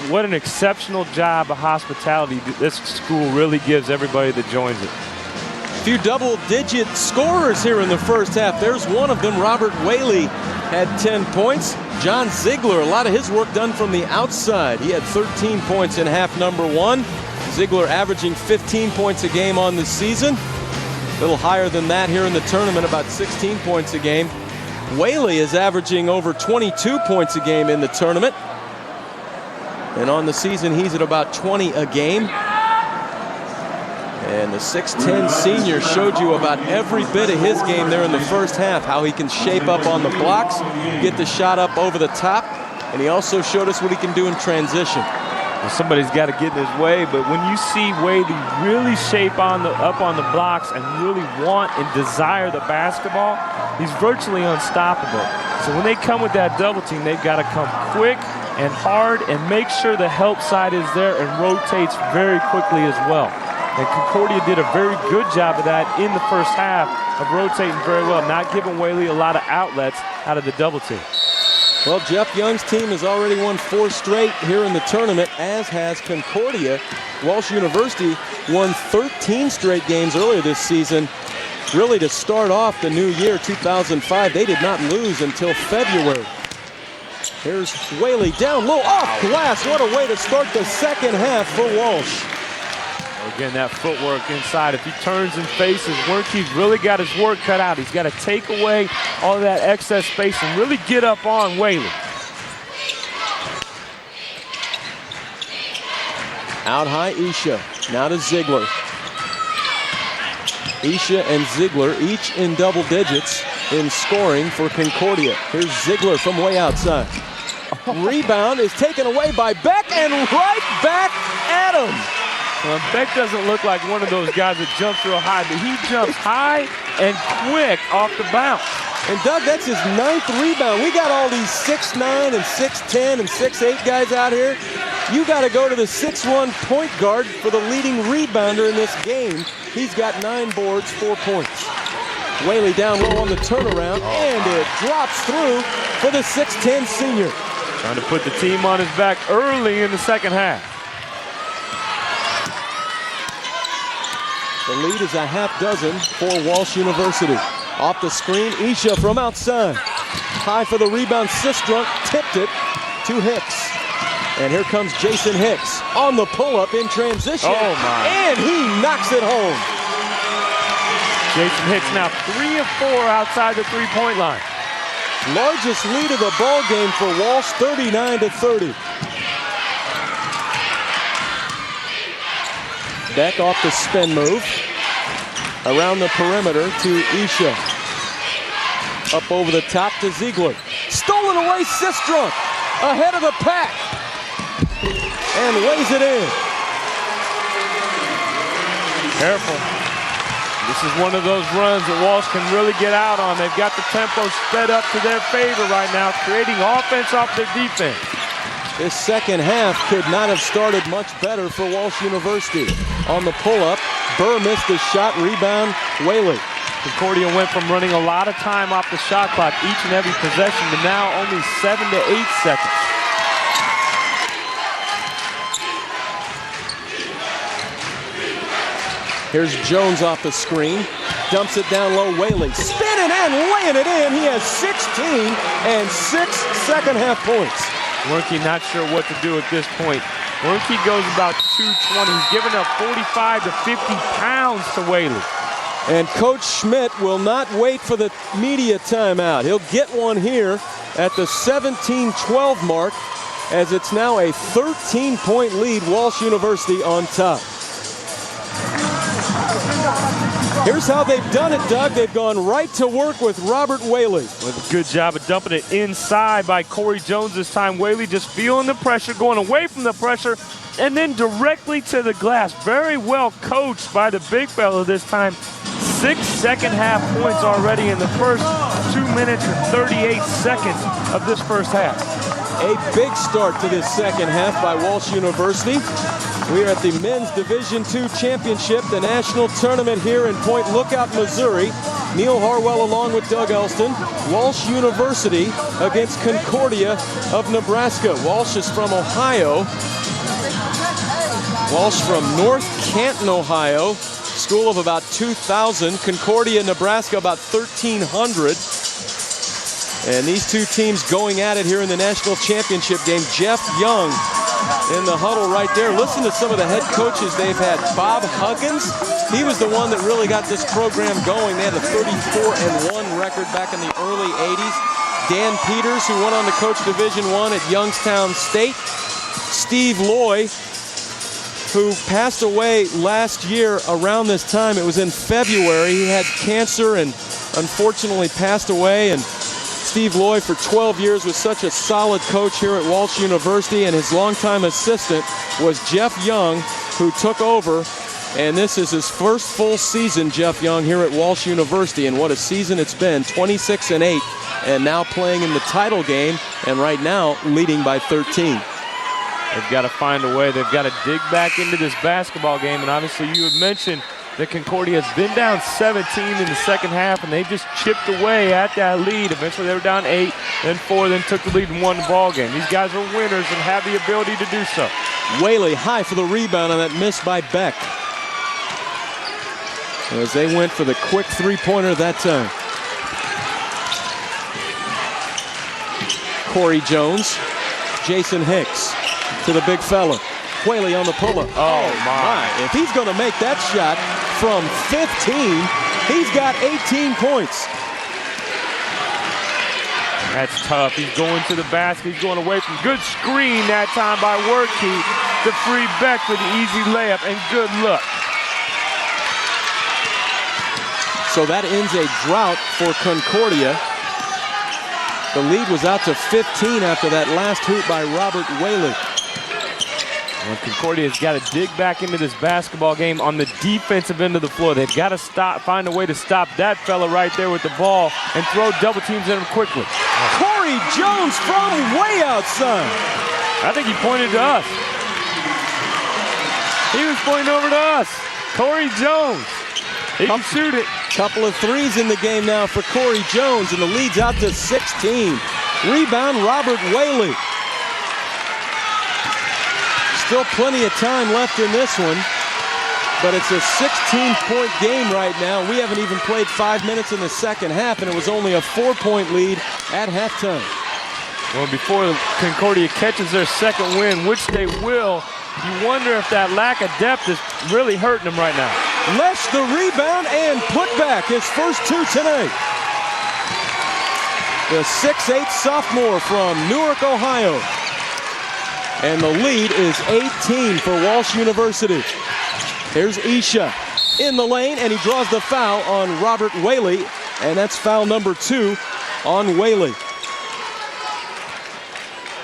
what an exceptional job of hospitality this school really gives everybody that joins it. A few double-digit scorers here in the first half. There's one of them, Robert Whaley, had 10 points. John Ziegler, a lot of his work done from the outside. He had 13 points in half number one. Ziegler averaging 15 points a game on the season. A little higher than that here in the tournament, about 16 points a game. Whaley is averaging over 22 points a game in the tournament. And on the season, he's at about 20 a game. And the 6'10 senior showed you about every bit of his game there in the first half, how he can shape up on the blocks, get the shot up over the top, and he also showed us what he can do in transition. Well, somebody's got to get in his way, but when you see Whaley really shape up on the blocks and really want and desire the basketball, he's virtually unstoppable. So when they come with that double team, they've got to come quick and hard and make sure the help side is there and rotates very quickly as well. And Concordia did a very good job of that in the first half of rotating very well, not giving Whaley a lot of outlets out of the double team. Well, Jeff Young's team has already won 4 straight here in the tournament, as has Concordia. Walsh University won 13 straight games earlier this season. Really, to start off the new year, 2005, they did not lose until February. Here's Whaley down low, off glass. What a way to start the second half for Walsh. Again, that footwork inside. If he turns and faces, Wernke's really got his work cut out. He's got to take away all of that excess space and really get up on Whaley. Out high, Isha. Now to Ziegler. Isha and Ziegler each in double digits in scoring for Concordia. Here's Ziegler from way outside. Rebound is taken away by Beck, and right back at him. Well, Beck doesn't look like one of those guys that jumps real high, but he jumps high and quick off the bounce. And Doug, that's his 9th rebound. We got all these 6'9 and 6'10 and 6'8 guys out here. You got to go to the 6'1 point guard for the leading rebounder in this game. He's got 9 boards, 4 points. Whaley down low on the turnaround, and it drops through for the 6'10 senior. Trying to put the team on his back early in the second half. The lead is a half dozen for Walsh University. Off the screen, Isha from outside. High for the rebound, Sistrunk tipped it to Hicks. And here comes Jason Hicks on the pull-up in transition. Oh, my. And he knocks it home. Jason Hicks now 3 of 4 outside the three-point line. Largest lead of the ball game for Walsh, 39-30. Beck off the spin move. Around the perimeter to Isha. Up over the top to Ziegler. Stolen away, Sistrunk. Ahead of the pack. And lays it in. Careful. This is one of those runs that Walsh can really get out on. They've got the tempo sped up to their favor right now, creating offense off their defense. This second half could not have started much better for Walsh University. On the pull-up, Burr missed his shot, rebound, Whaley. Concordia went from running a lot of time off the shot clock each and every possession to now only 7 to 8 seconds. Here's Jones off the screen, dumps it down low, Whaley spinning and laying it in. He has 16 and 6 second half points. Wernke not sure what to do at this point. Wernke goes about 220. He's giving up 45 to 50 pounds to Whaley. And Coach Schmidt will not wait for the media timeout. He'll get one here at the 17-12 mark, as it's now a 13-point lead, Walsh University on top. Here's how they've done it, Doug. They've gone right to work with Robert Whaley. With a good job of dumping it inside by Corey Jones this time. Whaley just feeling the pressure, going away from the pressure, and then directly to the glass. Very well coached by the big fellow this time. 6 second-half points already in the first 2 minutes and 38 seconds of this first half. A big start to this second half by Walsh University. We are at the Men's Division II Championship, the national tournament here in Point Lookout, Missouri. Neil Harwell along with Doug Elston. Walsh University against Concordia of Nebraska. Walsh is from Ohio. Walsh from North Canton, Ohio. School of about 2,000. Concordia, Nebraska, about 1,300. And these two teams going at it here in the national championship game. Jeff Young in the huddle right there. Listen to some of the head coaches they've had. Bob Huggins, he was the one that really got this program going. They had a 34-1 record back in the early 80s. Dan Peters, who went on to coach Division I at Youngstown State. Steve Loy, who passed away last year around this time. It was in February. He had cancer and unfortunately passed away. And Steve Loy, for 12 years, was such a solid coach here at Walsh University, and his longtime assistant was Jeff Young, who took over. And this is his first full season, Jeff Young, here at Walsh University. And what a season it's been, 26-8, and now playing in the title game, and right now leading by 13. They've got to find a way. They've got to dig back into this basketball game. And obviously you had mentioned that Concordia has been down 17 in the second half, and they just chipped away at that lead. Eventually they were down 8, then 4, then took the lead and won the ball game. These guys are winners and have the ability to do so. Whaley high for the rebound on that miss by Beck, as they went for the quick three-pointer that time. Corey Jones, Jason Hicks to the big fella. Whaley on the pull-up. Oh, my. If he's going to make that shot from 15, he's got 18 points. That's tough. He's going to the basket. He's going away from good screen that time by Werke to free Beck for the easy layup, and good look. So that ends a drought for Concordia. The lead was out to 15 after that last hoop by Robert Whaley. Well, Concordia's got to dig back into this basketball game on the defensive end of the floor. They've got to find a way to stop that fella right there with the ball and throw double teams at him quickly. Corey Jones from way outside. I think he pointed to us. He was pointing over to us. Corey Jones. He can shoot it. Couple of threes in the game now for Corey Jones, and the lead's out to 16. Rebound, Robert Whaley. Still plenty of time left in this one, but it's a 16-point game right now. We haven't even played 5 minutes in the second half, and it was only a 4-point lead at halftime. Well, before Concordia catches their second win, which they will, you wonder if that lack of depth is really hurting them right now. Lesh the rebound and put back his first two tonight. The 6'8" sophomore from Newark, Ohio. And the lead is 18 for Walsh University. Here's Isha in the lane, and he draws the foul on Robert Whaley, and that's foul number 2 on Whaley.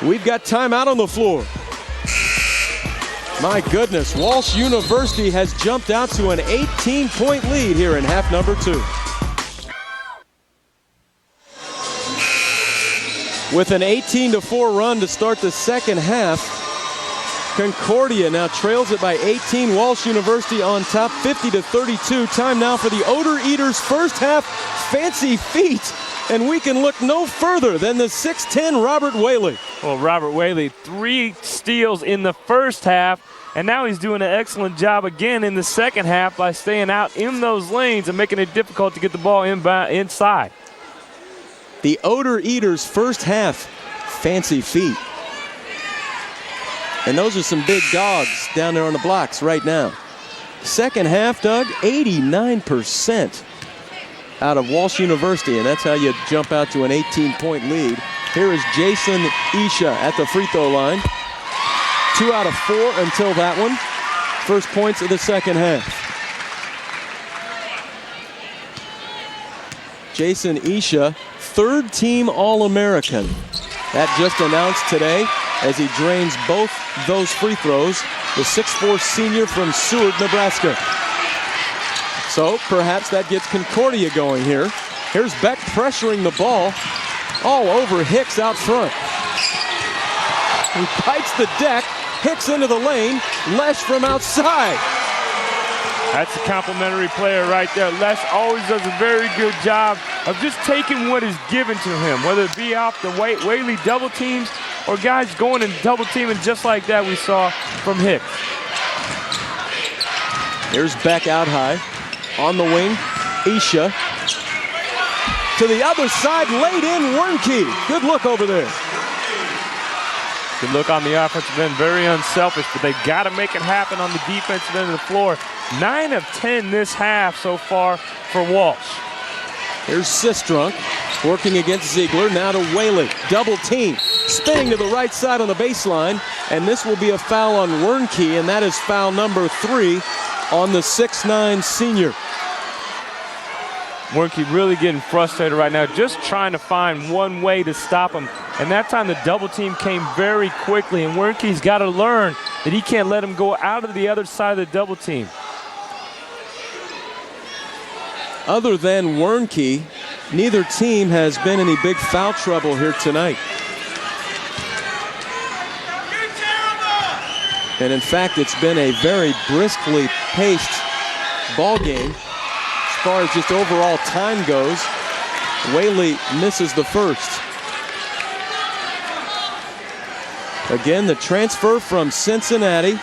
We've got timeout on the floor. My goodness, Walsh University has jumped out to an 18-point lead here in half number 2. With an 18-4 run to start the second half, Concordia now trails it by 18. Walsh University on top, 50-32. Time now for the Odor Eaters' first half fancy feat. And we can look no further than the 6'10" Robert Whaley. Well, Robert Whaley, 3 steals in the first half, and now he's doing an excellent job again in the second half by staying out in those lanes and making it difficult to get the ball inside. The Odor Eaters' first half fancy feat. And those are some big dogs down there on the blocks right now. Second half, Doug, 89% out of Walsh University, and that's how you jump out to an 18-point lead. Here is Jason Isha at the free throw line. 2 out of 4 until that one. First points of the second half. Jason Isha, third-team All-American. That just announced today as he drains both those free throws. The 6'4" senior from Seward, Nebraska. So perhaps that gets Concordia going here. Here's Beck pressuring the ball all over Hicks out front. He bites the deck. Hicks into the lane. Lesh from outside. That's a complimentary player right there. Lesh always does a very good job of just taking what is given to him, whether it be off the Whaley double teams or guys going and double teaming just like that we saw from Hicks. Here's Beck out high. On the wing, Isha. To the other side, laid in Wernke. Good look over there. Good look on the offensive end, very unselfish, but they've got to make it happen on the defensive end of the floor. 9 of 10 this half so far for Walsh. Here's Sistrunk working against Ziegler. Now to Whaley. Double team. Spinning to the right side on the baseline. And this will be a foul on Wernke, and that is foul number 3 on the 6'9" senior. Wernke really getting frustrated right now, just trying to find one way to stop him. And that time the double team came very quickly, and Wernke's got to learn that he can't let him go out of the other side of the double team. Other than Wernke, neither team has been in any big foul trouble here tonight. And in fact, it's been a very briskly paced ball game. As far as just overall time goes, Whaley misses the first. Again, the transfer from Cincinnati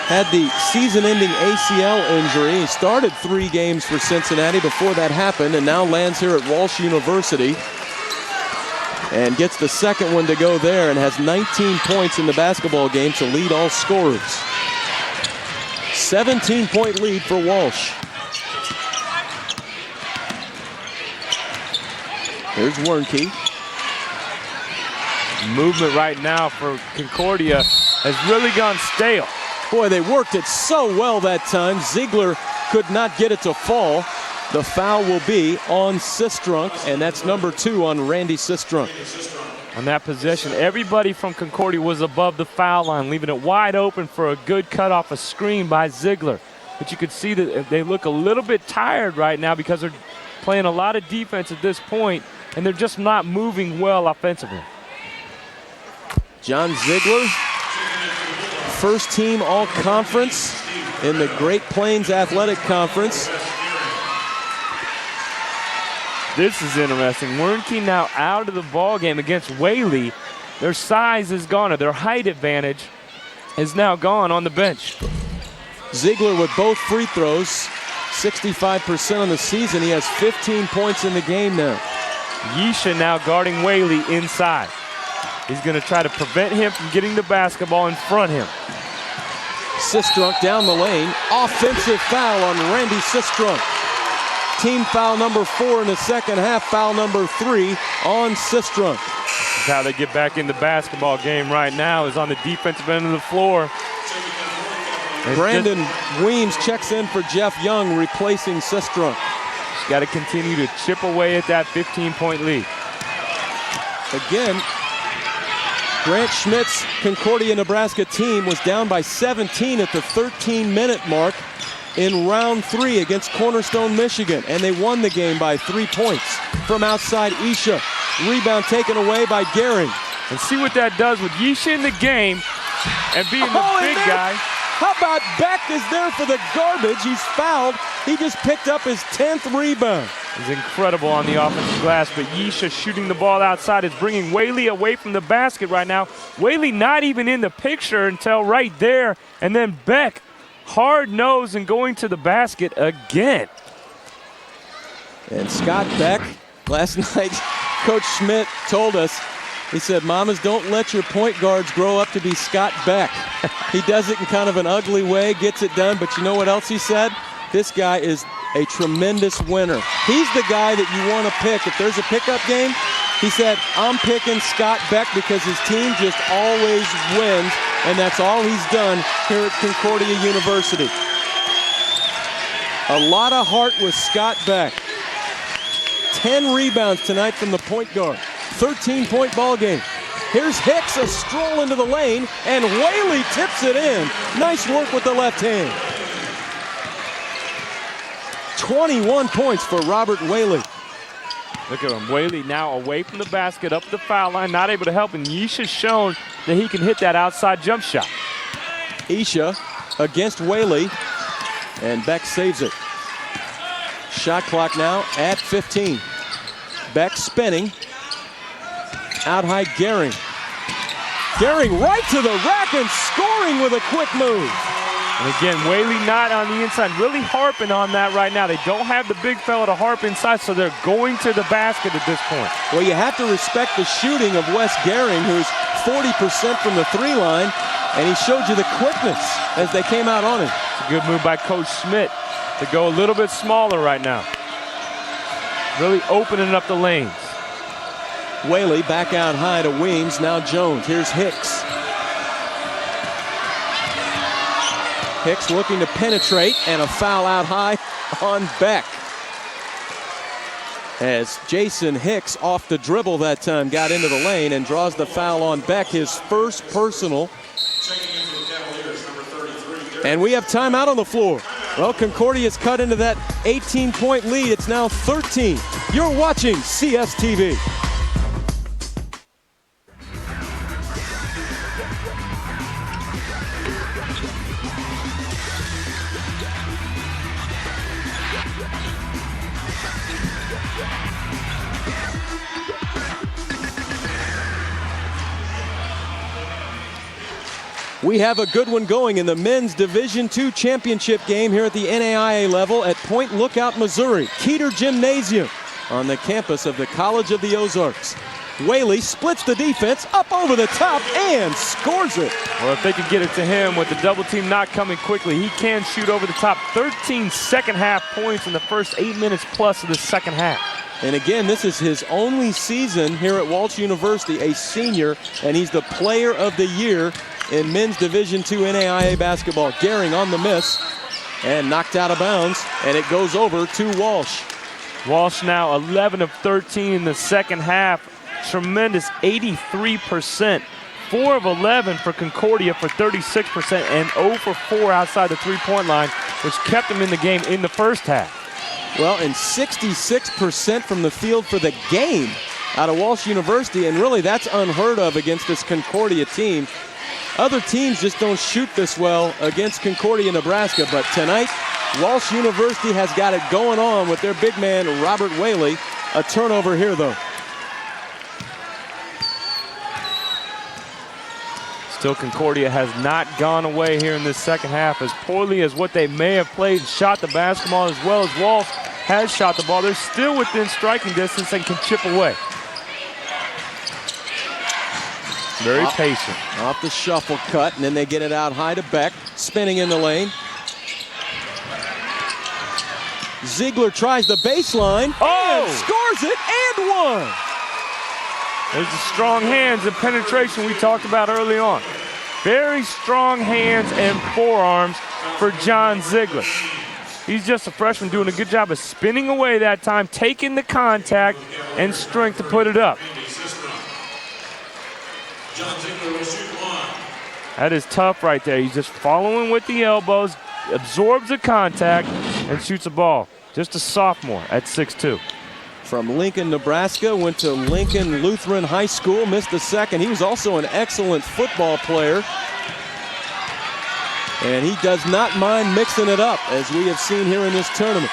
had the season-ending ACL injury. He started 3 games for Cincinnati before that happened, and now lands here at Walsh University and gets the second one to go there, and has 19 points in the basketball game to lead all scorers. 17-point lead for Walsh. Here's Wernke. Movement right now for Concordia has really gone stale. Boy, they worked it so well that time. Ziegler could not get it to fall. The foul will be on Sistrunk, and that's number 2 on Randy Sistrunk. On that possession, everybody from Concordia was above the foul line, leaving it wide open for a good cut off a screen by Ziegler. But you could see that they look a little bit tired right now because they're playing a lot of defense at this point, and they're just not moving well offensively. John Ziegler, first team all-conference in the Great Plains Athletic Conference. This is interesting. Wernke now out of the ball game against Whaley. Their size is gone, or their height advantage is now gone on the bench. Ziegler with both free throws, 65% on the season. He has 15 points in the game now. Yisha now guarding Whaley inside. He's going to try to prevent him from getting the basketball in front of him. Sistrunk down the lane. Offensive foul on Randy Sistrunk. Team foul number 4 in the second half. Foul number 3 on Sistrunk. That's how they get back in the basketball game right now, is on the defensive end of the floor. Brandon Weems checks in for Jeff Young, replacing Sistrunk. He's got to continue to chip away at that 15-point lead. Again, Grant Schmidt's Concordia, Nebraska team was down by 17 at the 13-minute mark in round 3 against Cornerstone, Michigan, and they won the game by 3 points. From outside, Isha. Rebound taken away by Gehring. And see what that does with Yisha in the game and being the big guy. How about Beck is there for the garbage? He's fouled. He just picked up his 10th rebound. He's incredible on the offensive glass, but Yisha shooting the ball outside is bringing Whaley away from the basket right now. Whaley not even in the picture until right there, and then Beck hard nose and going to the basket again. And Scott Beck, last night, Coach Schmidt told us, he said, "Mamas, don't let your point guards grow up to be Scott Beck." He does it in kind of an ugly way, gets it done, but you know what else he said? This guy is a tremendous winner. He's the guy that you want to pick. If there's a pickup game, he said, "I'm picking Scott Beck because his team just always wins," and that's all he's done here at Concordia University. A lot of heart with Scott Beck. 10 rebounds tonight from the point guard. 13-point ball game. Here's Hicks, a stroll into the lane, and Whaley tips it in. Nice work with the left hand. 21 points for Robert Whaley. Look at him, Whaley now away from the basket, up the foul line, not able to help, and Yesha's shown that he can hit that outside jump shot. Yesha against Whaley, and Beck saves it. Shot clock now at 15. Beck spinning. Out high, Gehring. Gehring right to the rack and scoring with a quick move. And again, Whaley not on the inside, really harping on that right now. They don't have the big fella to harp inside, so they're going to the basket at this point. Well, you have to respect the shooting of Wes Gehring, who's 40% from the three line, and he showed you the quickness as they came out on him. It's a good move by Coach Schmidt to go a little bit smaller right now. Really opening up the lanes. Whaley back out high to Weems, now Jones. Here's Hicks. Hicks looking to penetrate, and a foul out high on Beck. As Jason Hicks, off the dribble that time, got into the lane and draws the foul on Beck, his first personal. And we have timeout on the floor. Well, Concordia's cut into that 18-point lead. It's now 13. You're watching CSTV. We have a good one going in the men's Division II championship game here at the NAIA level at Point Lookout, Missouri. Keeter Gymnasium on the campus of the College of the Ozarks. Whaley splits the defense up over the top and scores it. Well, if they could get it to him with the double team not coming quickly, he can shoot over the top. 13 second half points in the first 8 minutes plus of the second half. And again, this is his only season here at Walsh University, a senior, and he's the player of the year in men's Division II NAIA basketball. Gehring on the miss and knocked out of bounds, and it goes over to Walsh. Walsh now 11 of 13 in the second half. Tremendous 83%. 4 of 11 for Concordia for 36%, and 0 for 4 outside the three-point line, which kept them in the game in the first half. Well, and 66% from the field for the game out of Walsh University, and really that's unheard of against this Concordia team. Other teams just don't shoot this well against Concordia, Nebraska, but tonight, Walsh University has got it going on with their big man, Robert Whaley. A turnover here, though. Still, Concordia has not gone away here in this second half. As poorly as what they may have played and shot the basketball as well as Walsh has shot the ball, they're still within striking distance and can chip away. Very patient. Off the shuffle cut, and then they get it out high to Beck, spinning in the lane. Ziegler tries the baseline, and scores it, and one. There's the strong hands and penetration we talked about early on. Very strong hands and forearms for John Ziegler. He's just a freshman doing a good job of spinning away that time, taking the contact and strength to put it up. That is tough right there. He's just following with the elbows, absorbs the contact, and shoots a ball. Just a sophomore at 6'2". From Lincoln, Nebraska, went to Lincoln Lutheran High School, missed the second. He was also an excellent football player. And he does not mind mixing it up, as we have seen here in this tournament.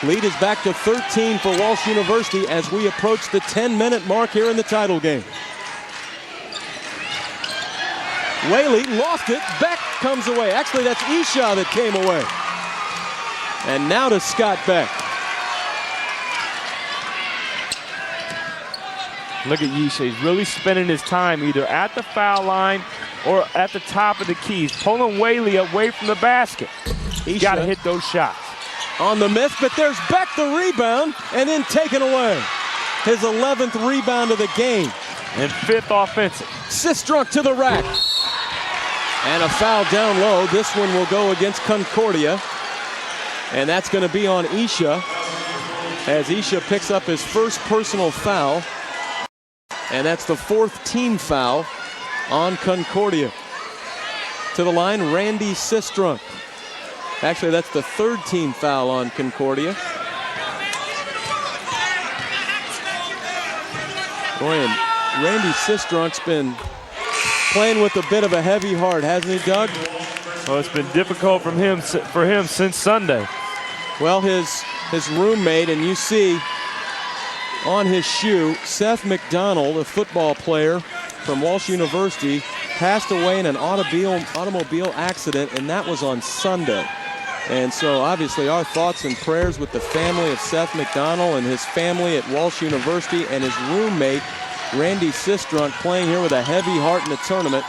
Lead is back to 13 for Walsh University as we approach the 10-minute mark here in the title game. Whaley lost it. Beck comes away. Actually, that's Yesha that came away. And now to Scott Beck. Look at Yesha. He's really spending his time either at the foul line or at the top of the keys, pulling Whaley away from the basket. He's got to hit those shots. On the miss, but there's Beck the rebound, and then taken away. His 11th rebound of the game. And 5th offensive. Sistrunk to the rack. And a foul down low. This one will go against Concordia. And that's going to be on Yesha. as Isha picks up his first personal foul. And that's the fourth team foul on Concordia. To the line, Randy Sistrunk. Actually, that's the third team foul on Concordia. Boy, and Randy Sistrunk's been playing with a bit of a heavy heart, hasn't he, Doug? Well, it's been difficult for him since Sunday. Well, his roommate, and you see on his shoe, Seth McDonald, a football player from Walsh University, passed away in an automobile accident, and that was on Sunday. And so obviously our thoughts and prayers with the family of Seth McDonald and his family at Walsh University, and his roommate, Randy Sistrunk, playing here with a heavy heart in the tournament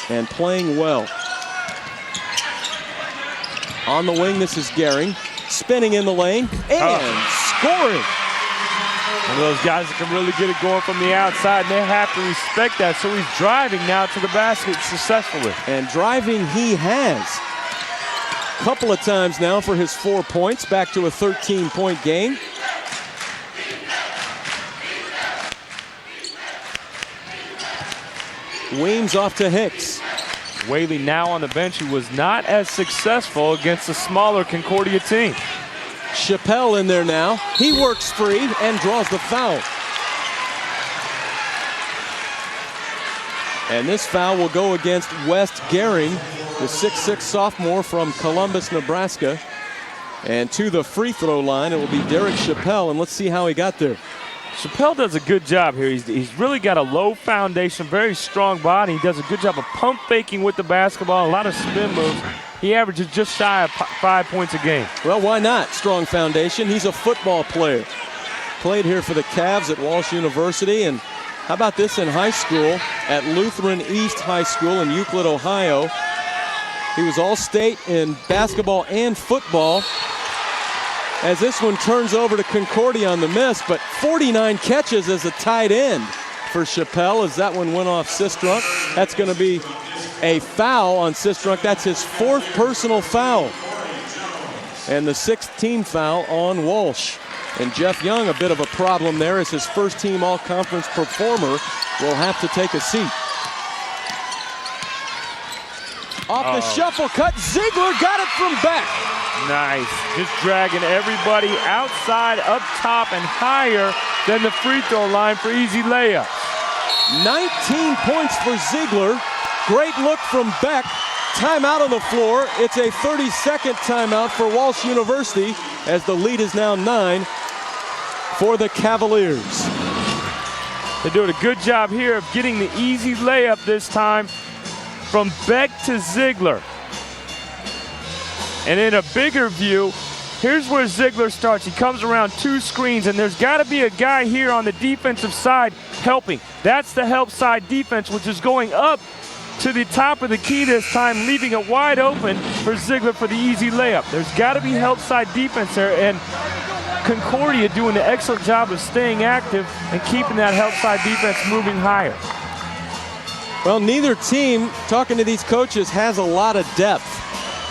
and playing well. On the wing, this is Gehring, spinning in the lane and scoring. One of those guys that can really get it going from the outside, and they have to respect that. So he's driving now to the basket successfully. And driving he has. Couple of times now for his 4 points, back to a 13-point game. Weems off to Hicks. Whaley now on the bench, who was not as successful against the smaller Concordia team. Chappelle in there now. He works free and draws the foul. And this foul will go against West Gehring, the 6'6 sophomore from Columbus, Nebraska. And to the free throw line, it will be Derek Chappelle, and let's see how he got there. Chappelle does a good job here. He's really got a low foundation, very strong body. He does a good job of pump faking with the basketball, a lot of spin moves. He averages just shy of 5 points a game. Well, why not? Strong foundation. He's a football player. Played here for the Cavs at Walsh University, and how about this in high school at Lutheran East High School in Euclid, Ohio. He was all-state in basketball and football, as this one turns over to Concordia on the miss, but 49 catches as a tight end for Chappelle as that one went off Sistrunk. That's going to be a foul on Sistrunk. That's his fourth personal foul. And the 16th foul on Walsh. And Jeff Young, a bit of a problem there, as his first team all-conference performer will have to take a seat. Off the shuffle cut, Ziegler got it from Beck. Nice, just dragging everybody outside, up top, and higher than the free throw line for easy layup. 19 points for Ziegler. Great look from Beck. Timeout on the floor. It's a 30-second timeout for Walsh University, as the lead is now 9 for the Cavaliers. They're doing a good job here of getting the easy layup this time from Beck to Ziegler. And in a bigger view, here's where Ziegler starts. He comes around 2 screens, and there's got to be a guy here on the defensive side helping. That's the help side defense, which is going up to the top of the key this time, leaving it wide open for Ziegler for the easy layup. There's got to be help side defense there, and Concordia doing an excellent job of staying active and keeping that help side defense moving higher. Well, neither team, talking to these coaches, has a lot of depth.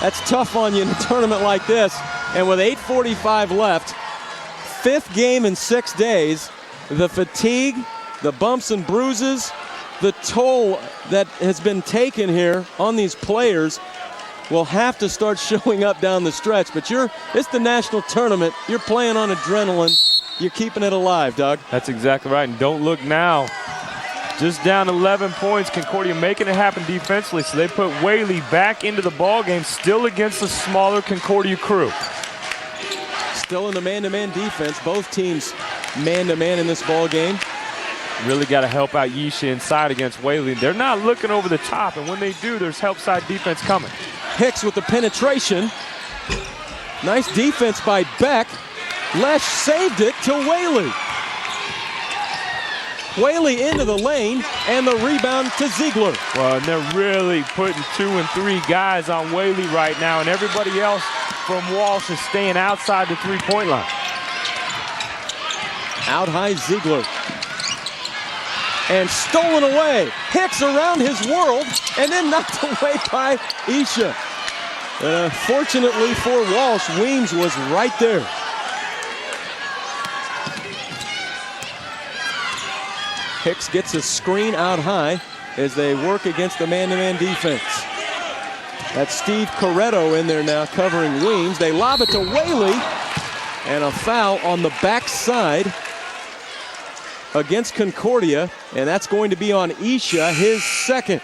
That's tough on you in a tournament like this. And with 8:45 left, 5th game in 6 days, the fatigue, the bumps and bruises, the toll that has been taken here on these players will have to start showing up down the stretch. But it's the national tournament. You're playing on adrenaline. You're keeping it alive, Doug. That's exactly right. And don't look now. Just down 11 points, Concordia making it happen defensively, so they put Whaley back into the ball game, still against the smaller Concordia crew. Still in the man-to-man defense. Both teams man-to-man in this ball game. Really got to help out Yisha inside against Whaley. They're not looking over the top, and when they do, there's help side defense coming. Hicks with the penetration. Nice defense by Beck. Lesh saved it to Whaley. Whaley into the lane, and the rebound to Ziegler. Well, and they're really putting 2 and 3 guys on Whaley right now, and everybody else from Walsh is staying outside the 3-point line. Out high Ziegler. And stolen away. Hicks around his world, and then knocked away by Isha. Fortunately for Walsh, Weems was right there. Hicks gets a screen out high as they work against the man-to-man defense. That's Steve Corretto in there now covering Weems. They lob it to Whaley, and a foul on the backside against Concordia, and that's going to be on Isha, his second.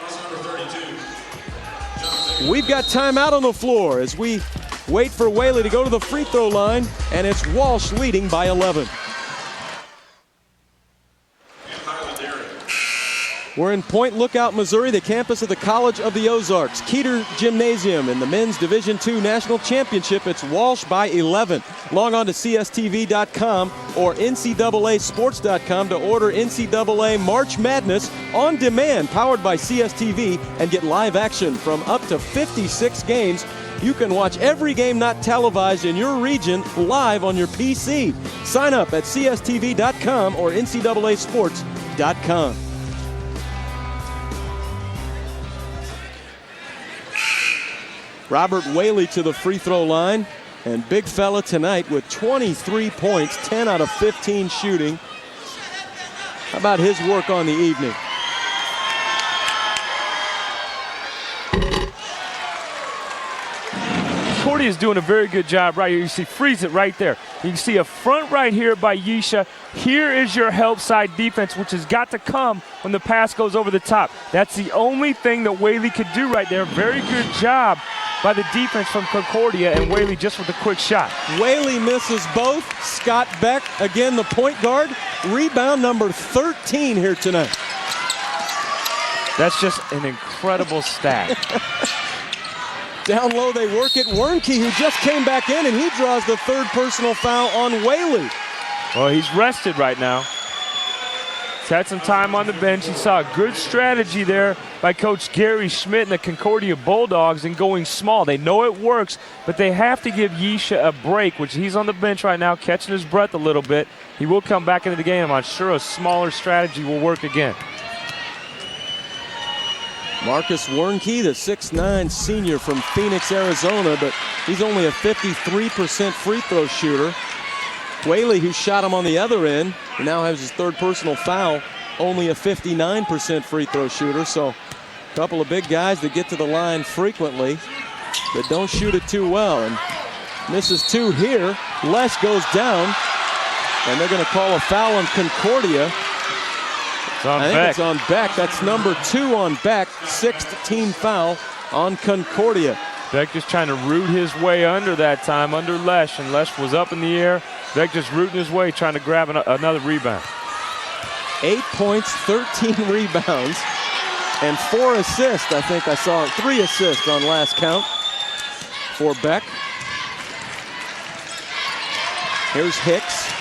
We've got timeout on the floor as we wait for Whaley to go to the free throw line, and it's Walsh leading by 11. We're in Point Lookout, Missouri, the campus of the College of the Ozarks. Keeter Gymnasium in the men's Division II National Championship. It's Walsh by 11. Log on to CSTV.com or NCAAsports.com to order NCAA March Madness on demand, powered by CSTV, and get live action from up to 56 games. You can watch every game not televised in your region live on your PC. Sign up at CSTV.com or NCAAsports.com. Robert Whaley to the free throw line, and big fella tonight with 23 points, 10 out of 15 shooting. How about his work on the evening? Concordia is doing a very good job right here. You see, freeze it right there. You can see a front right here by Yisha. Here is your help side defense, which has got to come when the pass goes over the top. That's the only thing that Whaley could do right there. Very good job by the defense from Concordia, and Whaley just with a quick shot. Whaley misses both. Scott Beck, again the point guard. Rebound number 13 here tonight. That's just an incredible stat. Down low they work it. Wernke, who just came back in, and he draws the third personal foul on Whaley. Well, he's rested right now. He's had some time on the bench. He saw a good strategy there by Coach Gary Schmidt and the Concordia Bulldogs in going small. They know it works, but they have to give Yisha a break, which he's on the bench right now, catching his breath a little bit. He will come back into the game. I'm sure a smaller strategy will work again. Marcus Wernke, the 6'9" senior from Phoenix, Arizona, but he's only a 53% free throw shooter. Whaley, who shot him on the other end, now has his third personal foul, only a 59% free throw shooter. So a couple of big guys that get to the line frequently, but don't shoot it too well. And misses two here. Lesh goes down, and they're going to call a foul on Concordia. I think it's on Beck. That's number 2 on Beck. 6th team foul on Concordia. Beck just trying to root his way under that time, under Lesh, and Lesh was up in the air. Beck just rooting his way, trying to grab another rebound. 8 points, 13 rebounds, and 4 assists. I think I saw 3 assists on last count for Beck. Here's Hicks.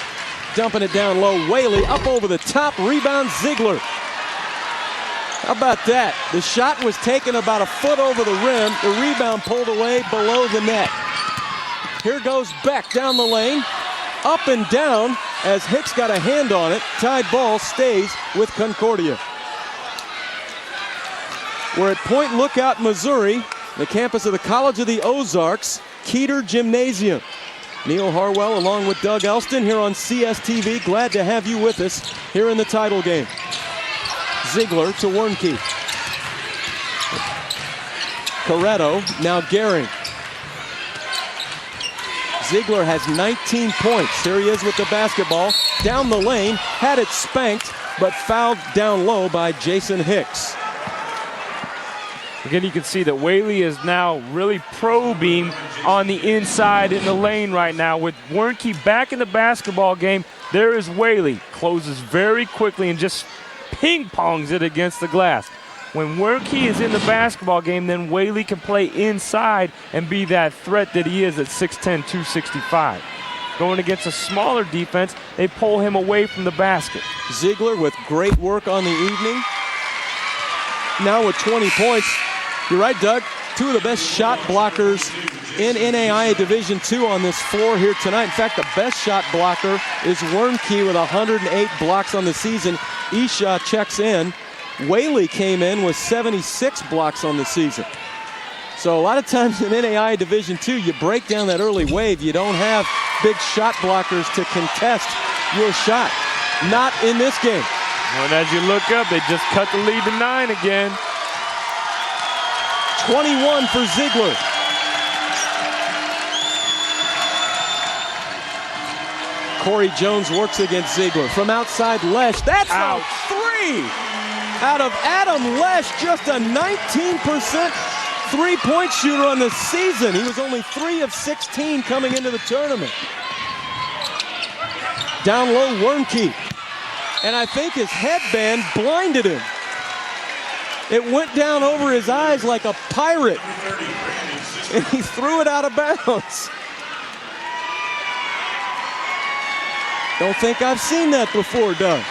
Dumping it down low. Whaley up over the top. Rebound Ziegler. How about that? The shot was taken about a foot over the rim. The rebound pulled away below the net. Here goes Beck down the lane. Up and down as Hicks got a hand on it. Tied ball stays with Concordia. We're at Point Lookout, Missouri, the campus of the College of the Ozarks, Keeter Gymnasium. Neil Harwell along with Doug Elston here on CSTV. Glad to have you with us here in the title game. Ziegler to Wernke. Corretto, now Gehring. Ziegler has 19 points. Here he is with the basketball. Down the lane, had it spanked, but fouled down low by Jason Hicks. Again, you can see that Whaley is now really probing on the inside in the lane right now. With Wernke back in the basketball game, there is Whaley. Closes very quickly and just ping-pongs it against the glass. When Wernke is in the basketball game, then Whaley can play inside and be that threat that he is at 6'10", 265. Going against a smaller defense, they pull him away from the basket. Ziegler with great work on the evening. Now with 20 points. You're right, Doug. 2 of the best shot blockers in NAIA Division II on this floor here tonight. In fact, the best shot blocker is Wernke with 108 blocks on the season. Isha checks in. Whaley came in with 76 blocks on the season. So a lot of times in NAIA Division II, you break down that early wave. You don't have big shot blockers to contest your shot. Not in this game. And as you look up, they just cut the lead to 9 again. 21 for Ziegler. Corey Jones works against Ziegler. From outside Lesh, that's Ouch. a 3 out of Adam Lesh, just a 19% three-point shooter on the season. He was only 3 of 16 coming into the tournament. Down low, Wernke. And I think his headband blinded him. It went down over his eyes like a pirate. And he threw it out of bounds. Don't think I've seen that before, Doug.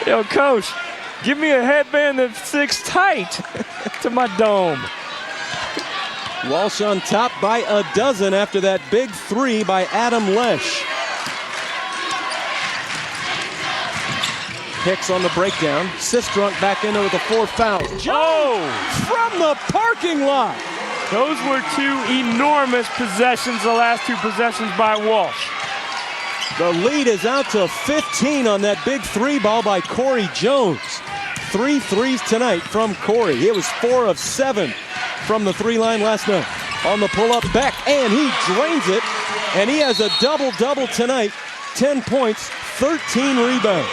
Yo, Coach, give me a headband that sticks tight to my dome. Walsh on top by a dozen after that big 3 by Adam Lesh. Hicks on the breakdown. Sistrunk back into with the 4 fouls. Jones from the parking lot. Those were 2 enormous possessions, the last 2 possessions by Walsh. The lead is out to 15 on that big 3 ball by Corey Jones. 3 threes tonight from Corey. It was 4 of 7 from the 3 line last night. On the pull-up, Beck, and he drains it. And he has a double-double tonight. 10 points, 13 rebounds.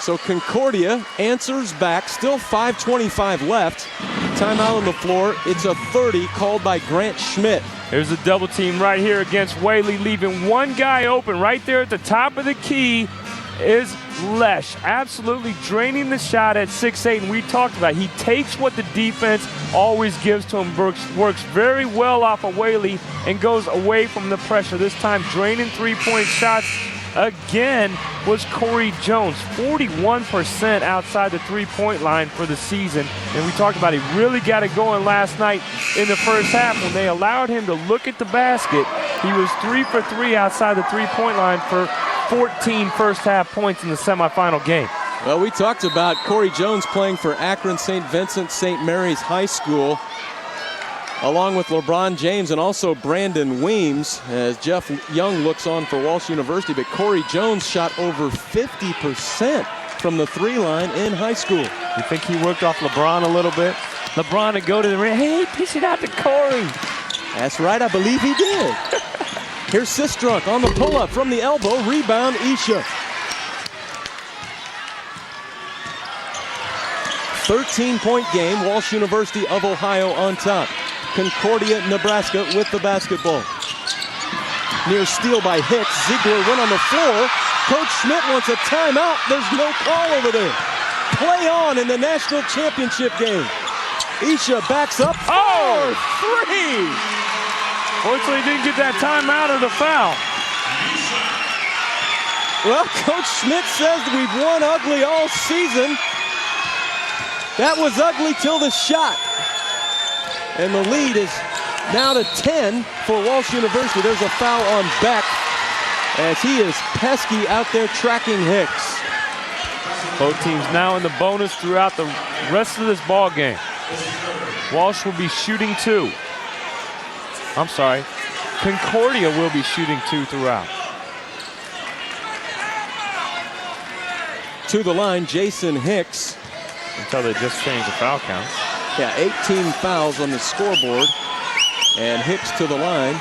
So Concordia answers back. Still 5:25 left. Timeout on the floor. It's a 30 called by Grant Schmidt. There's a double team right here against Whaley, leaving one guy open. Right there at the top of the key is Lesh. Absolutely draining the shot at 6'8", and we talked about it. He takes what the defense always gives to him, works very well off of Whaley, and goes away from the pressure. This time draining three-point shots again was Corey Jones. 41% outside the three-point line for the season. And we talked about he really got it going last night in the first half when they allowed him to look at the basket. He was 3 for 3 outside the three-point line for 14 first-half points in the semifinal game. Well, we talked about Corey Jones playing for Akron St. Vincent St. Mary's High School, along with LeBron James and also Brandon Weems, as Jeff Young looks on for Walsh University. But Corey Jones shot over 50% from the 3 line in high school. You think he worked off LeBron a little bit? LeBron would go to the rim, hey, pitch it out to Corey. That's right, I believe he did. Here's Sistrunk on the pull-up from the elbow. Rebound, Isha. 13-point game. Walsh University of Ohio on top. Concordia, Nebraska with the basketball. Near steal by Hicks. Ziegler went on the floor. Coach Schmidt wants a timeout. There's no call over there. Play on in the national championship game. Isha backs up. Oh, 3! Fortunately, didn't get that timeout or the foul. Well, Coach Schmidt says we've won ugly all season. That was ugly till the shot. And the lead is now to 10 for Walsh University. There's a foul on Beck as he is pesky out there tracking Hicks. Both teams now in the bonus throughout the rest of this ball game. Walsh will be shooting 2. I'm sorry, Concordia will be shooting 2 throughout. To the line, Jason Hicks. Until they just changed the foul count. Yeah, 18 fouls on the scoreboard. And Hicks to the line.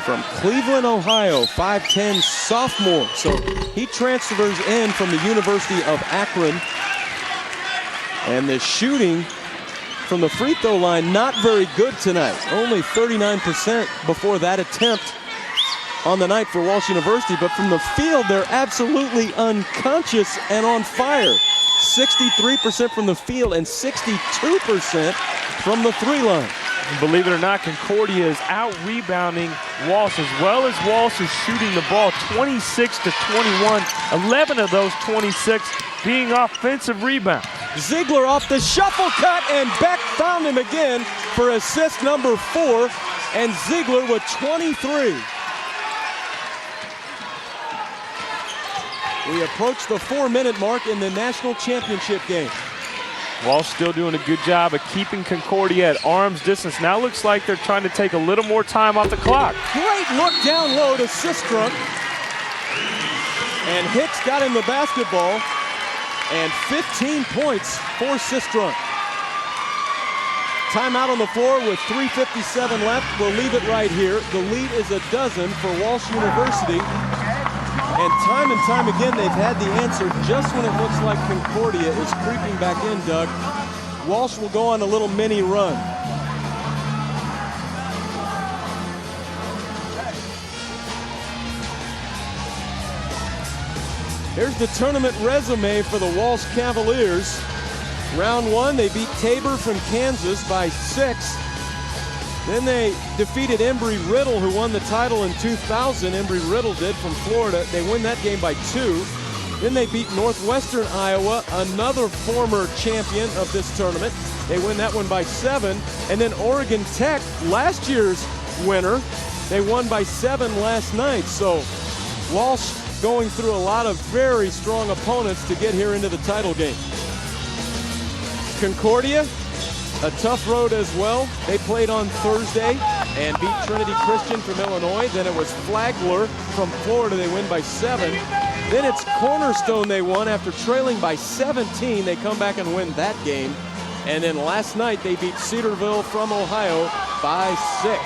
From Cleveland, Ohio, 5'10", sophomore. So he transfers in from the University of Akron. And the shooting from the free throw line, not very good tonight. Only 39% before that attempt on the night for Walsh University. But from the field, they're absolutely unconscious and on fire. 63% from the field and 62% from the 3 line. And believe it or not, Concordia is out-rebounding Walsh, as well as Walsh is shooting the ball 26 to 21, 11 of those 26 being offensive rebounds. Ziegler off the shuffle cut, and Beck found him again for assist number 4, and Ziegler with 23. We approach the 4-minute mark in the national championship game. Walsh still doing a good job of keeping Concordia at arm's distance. Now looks like they're trying to take a little more time off the clock. Great look down low to Sistrunk. And Hicks got him the basketball. And 15 points for Sistrunk. Timeout on the floor with 3:57 left. We'll leave it right here. The lead is a dozen for Walsh University. And time again, they've had the answer just when it looks like Concordia is creeping back in, Doug. Walsh will go on a little mini run. Here's the tournament resume for the Walsh Cavaliers. Round one, they beat Tabor from Kansas by 6. Then they defeated Embry-Riddle, who won the title in 2000. Embry-Riddle did, from Florida. They win that game by 2. Then they beat Northwestern Iowa, another former champion of this tournament. They win that one by 7. And then Oregon Tech, last year's winner, they won by 7 last night. So Walsh going through a lot of very strong opponents to get here into the title game. Concordia, a tough road as well. They played on Thursday and beat Trinity Christian from Illinois. Then it was Flagler from Florida. They win by 7. Then it's Cornerstone they won after trailing by 17. They come back and win that game. And then last night they beat Cedarville from Ohio by 6.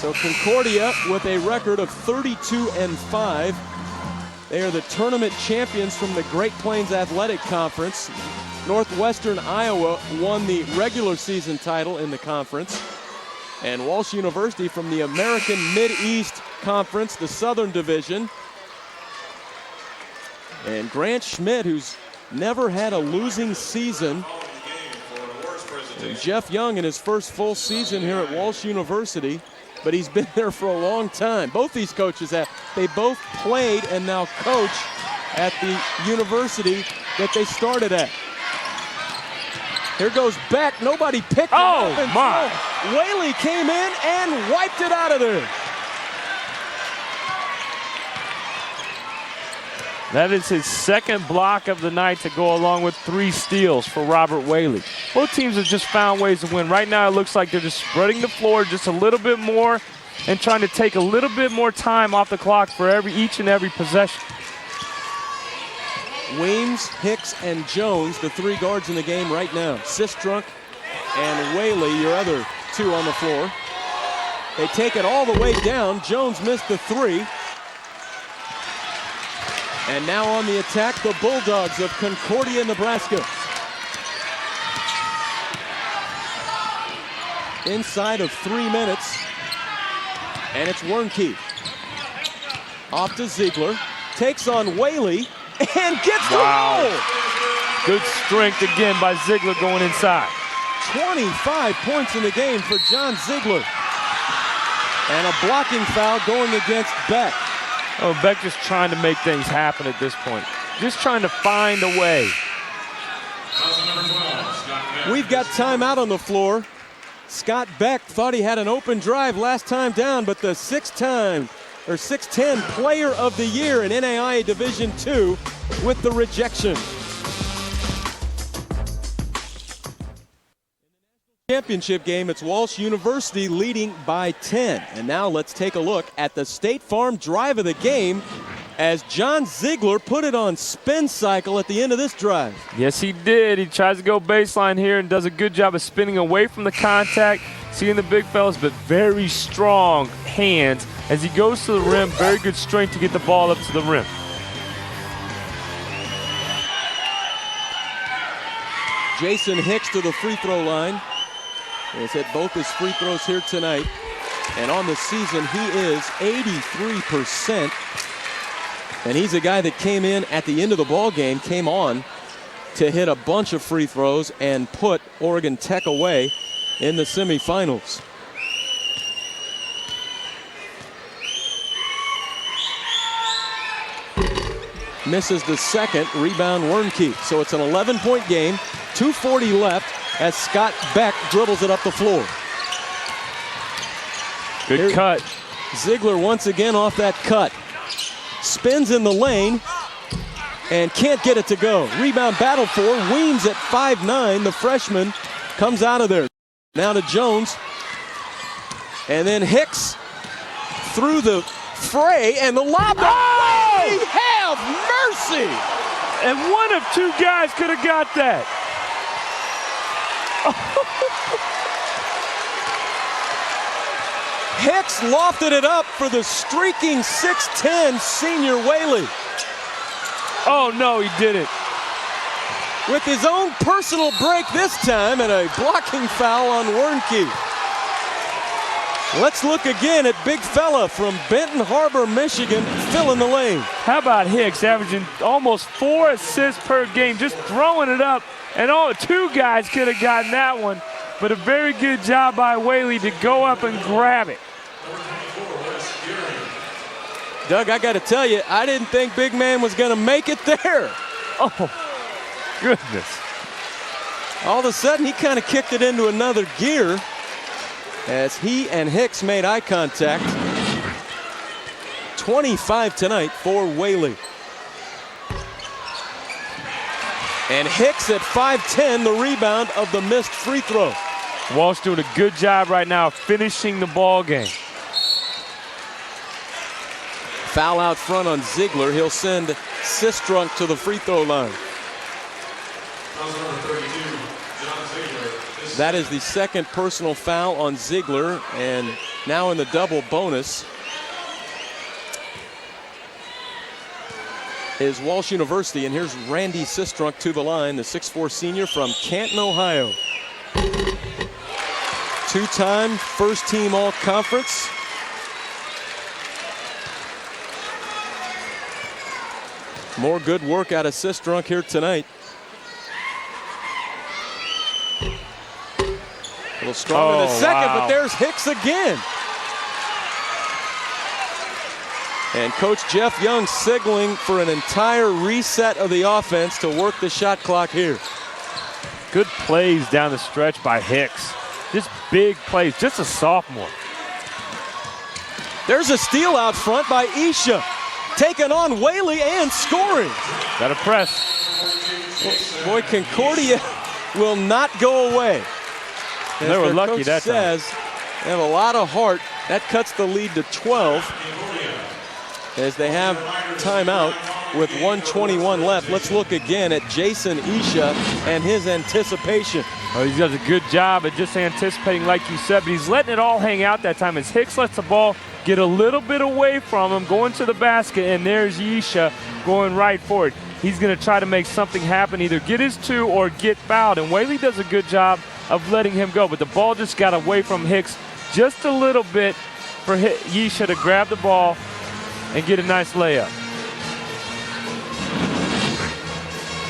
So Concordia with a record of 32-5. They are the tournament champions from the Great Plains Athletic Conference. Northwestern Iowa won the regular season title in the conference. And Walsh University from the American Mid-East Conference, the Southern Division. And Grant Schmidt, who's never had a losing season. And Jeff Young in his first full season here at Walsh University. But he's been there for a long time. Both these coaches have. They both played and now coach at the university that they started at. Here goes Beck. Nobody picked him up. Oh, my. Whaley came in and wiped it out of there. That is his second block of the night to go along with 3 steals for Robert Whaley. Both teams have just found ways to win. Right now it looks like they're just spreading the floor just a little bit more and trying to take a little bit more time off the clock for each and every possession. Weems, Hicks, and Jones, the 3 guards in the game right now. Sistrunk and Whaley, your other 2 on the floor. They take it all the way down. Jones missed the 3. And now on the attack, the Bulldogs of Concordia, Nebraska. Inside of 3 minutes. And it's Wernke. Off to Ziegler. Takes on Whaley. And gets the roll! Good strength again by Ziegler going inside. 25 points in the game for John Ziegler. And a blocking foul going against Beck. Oh, Beck just trying to make things happen at this point. Just trying to find a way. We've got timeout on the floor. Scott Beck thought he had an open drive last time down, but the 6'10" Player of the Year in NAIA Division II with the rejection. Championship game, it's Walsh University leading by 10. And now let's take a look at the State Farm drive of the game as John Ziegler put it on spin cycle at the end of this drive. Yes, he did. He tries to go baseline here and does a good job of spinning away from the contact, seeing the big fellas, but very strong hands as he goes to the rim. Very good strength to get the ball up to the rim. Jason Hicks to the free throw line. He's hit both his free throws here tonight. And on the season, he is 83%. And he's a guy that came in at the end of the ball game, came on to hit a bunch of free throws and put Oregon Tech away in the semifinals. Misses the second, rebound Wernke. So it's an 11-point game, 2:40 left as Scott Beck dribbles it up the floor. Good cut. Ziegler once again off that cut. Spins in the lane. and can't get it to go. Rebound battle for Weems at 5'9". The freshman comes out of there. Now to Jones. And then Hicks through the fray, and the lob. Oh! Have mercy! And one of two guys could have got that. Hicks lofted it up for the streaking 6'10" senior Whaley. Oh, no, he didn't. With his own personal break this time and a blocking foul on Wernke. Let's look again at big fella from Benton Harbor, Michigan, filling the lane. How about Hicks averaging almost 4 assists per game, just throwing it up, and all two guys could have gotten that one, but a very good job by Whaley to go up and grab it. Doug, I got to tell you, I didn't think big man was going to make it there. Oh, goodness. All of a sudden, he kind of kicked it into another gear as he and Hicks made eye contact. 25 tonight for Whaley. And Hicks at 5'10", the rebound of the missed free throw. Walsh doing a good job right now finishing the ball game. Foul out front on Ziegler. He'll send Sistrunk to the free throw line. That is the second personal foul on Ziegler, and now in the double bonus is Walsh University, and here's Randy Sistrunk to the line, the 6'4" senior from Canton, Ohio. Two-time first-team all-conference. More good work out of Sistrunk here tonight. A little strong in the second, but there's Hicks again. And Coach Jeff Young signaling for an entire reset of the offense to work the shot clock here. Good plays down the stretch by Hicks. Just big plays, just a sophomore. There's a steal out front by Isha, taking on Whaley and scoring. Got to press. Boy, Concordia will not go away. They were lucky that time. They have a lot of heart. That cuts the lead to 12 as they have timeout with 1:21 left. Let's look again at Jason Isha and his anticipation. Oh, he does a good job at just anticipating, like you said, but he's letting it all hang out that time as Hicks lets the ball get a little bit away from him, going to the basket, and there's Isha going right for it. He's going to try to make something happen, either get his two or get fouled, and Whaley does a good job of letting him go, but the ball just got away from Hicks just a little bit for Isha to grab the ball and get a nice layup.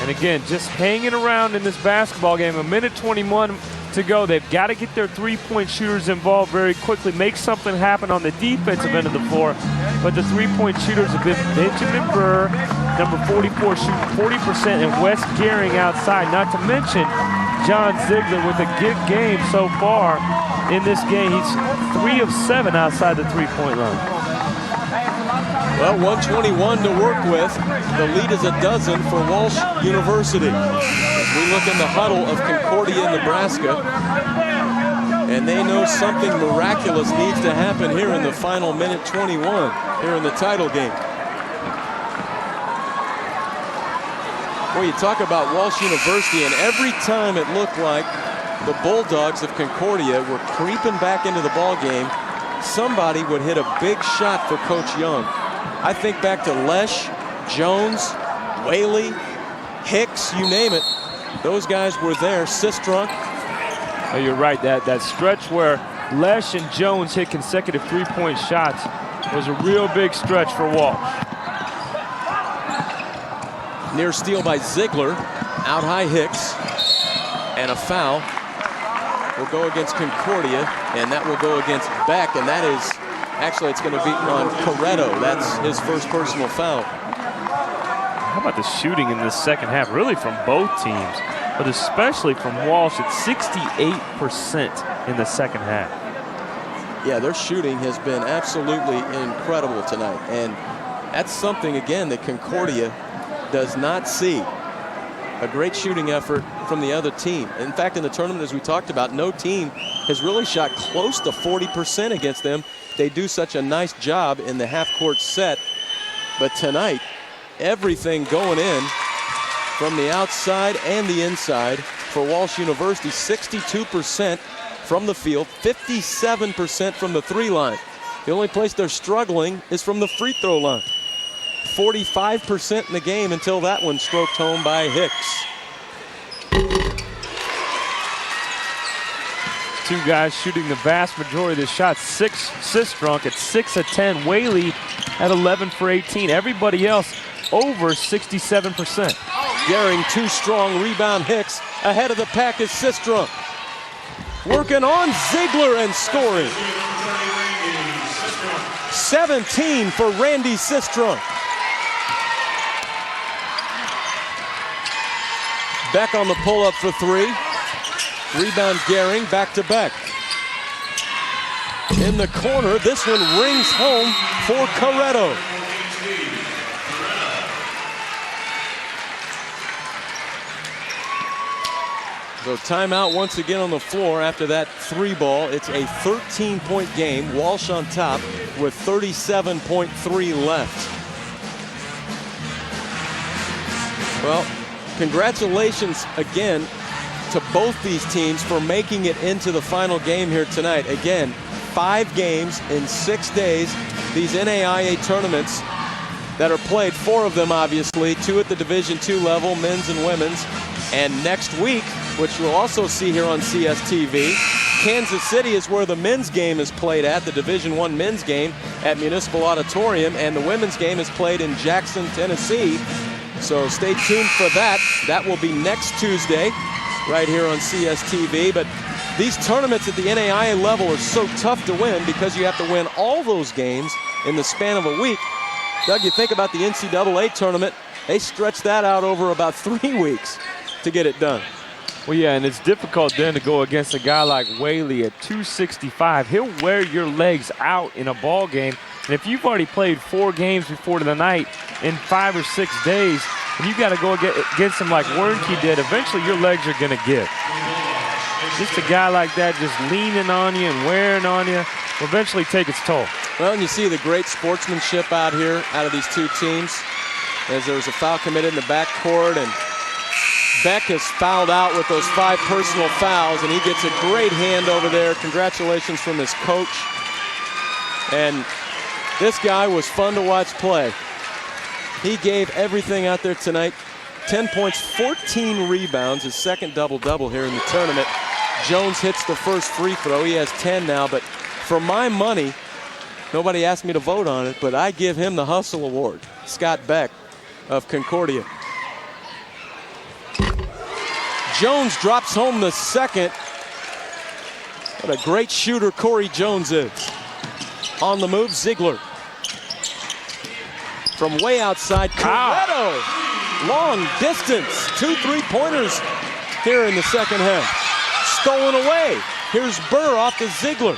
And again, just hanging around in this basketball game, a minute 21 to go. They've got to get their three-point shooters involved very quickly, make something happen on the defensive end of the floor. But the three-point shooters have been Benjamin Burr, number 44, shooting 40%, and Wes Gehring outside. Not to mention John Ziegler with a good game so far in this game. He's 3 of 7 outside the three-point line. Well, 121 to work with. The lead is a dozen for Walsh University. As we look in the huddle of Concordia, Nebraska, and they know something miraculous needs to happen here in the final minute 21 here in the title game. Boy, you talk about Walsh University, and every time it looked like the Bulldogs of Concordia were creeping back into the ball game, somebody would hit a big shot for Coach Young. I think back to Lesh, Jones, Whaley, Hicks, you name it. Those guys were there. Sistrunk. Oh, you're right. That stretch where Lesh and Jones hit consecutive three-point shots was a real big stretch for Walsh. Near steal by Ziegler. Out high Hicks. And a foul will go against Concordia, and that will go against Beck, and that is, actually it's going to be on Coretto. That's his first personal foul. How about the shooting in the second half, really from both teams, but especially from Walsh at 68% in the second half. Yeah, their shooting has been absolutely incredible tonight, and that's something, again, that Concordia does not see a great shooting effort from the other team. In fact, in the tournament, as we talked about, no team has really shot close to 40% against them. They do such a nice job in the half-court set. But tonight, everything going in from the outside and the inside for Walsh University. 62% from the field, 57% from the three line. The only place they're struggling is from the free throw line. 45% in the game until that one stroked home by Hicks. Two guys shooting the vast majority of the shots. Sistrunk at 6 of 10. Whaley at 11 for 18. Everybody else over 67%. Gehring too strong. Rebound Hicks. Ahead of the pack is Sistrunk. Working on Ziegler and scoring. 17 for Randy Sistrunk. Beck on the pull-up for three. Rebound Gehring, back to Beck. In the corner, this one rings home for Corretto. So timeout once again on the floor after that three ball. It's a 13-point game. Walsh on top with 37.3 left. Well, congratulations again to both these teams for making it into the final game here tonight. Again, 5 games in 6 days. These NAIA tournaments that are played, 4 of them obviously, 2 at the Division II level, men's and women's. And next week, which we'll also see here on CSTV, Kansas City is where the men's game is played at, the Division I men's game at Municipal Auditorium, and the women's game is played in Jackson, Tennessee. So stay tuned for that. That will be next Tuesday right here on CSTV. But these tournaments at the NAIA level are so tough to win because you have to win all those games in the span of a week. Doug, you think about the NCAA tournament, they stretch that out over about 3 weeks to get it done. Well, yeah, and it's difficult then to go against a guy like Whaley at 265. He'll wear your legs out in a ball game. And if you've already played 4 games before the night in 5 or 6 days, and you got to go against him like Wernke did, eventually your legs are going to give. Just a guy like that just leaning on you and wearing on you will eventually take its toll. Well, and you see the great sportsmanship out here out of these two teams as there's a foul committed in the backcourt, and Beck has fouled out with those 5 personal fouls, and he gets a great hand over there. Congratulations from his coach. And this guy was fun to watch play. He gave everything out there tonight. 10 points, 14 rebounds, his second double-double here in the tournament. Jones hits the first free throw. He has 10 now, but for my money, nobody asked me to vote on it, but I give him the Hustle Award. Scott Beck of Concordia. Jones drops home the second. What a great shooter Corey Jones is. On the move, Ziegler. From way outside, Corretto. Long distance, 2 3-pointers here in the second half. Stolen away. Here's Burr off to Ziegler.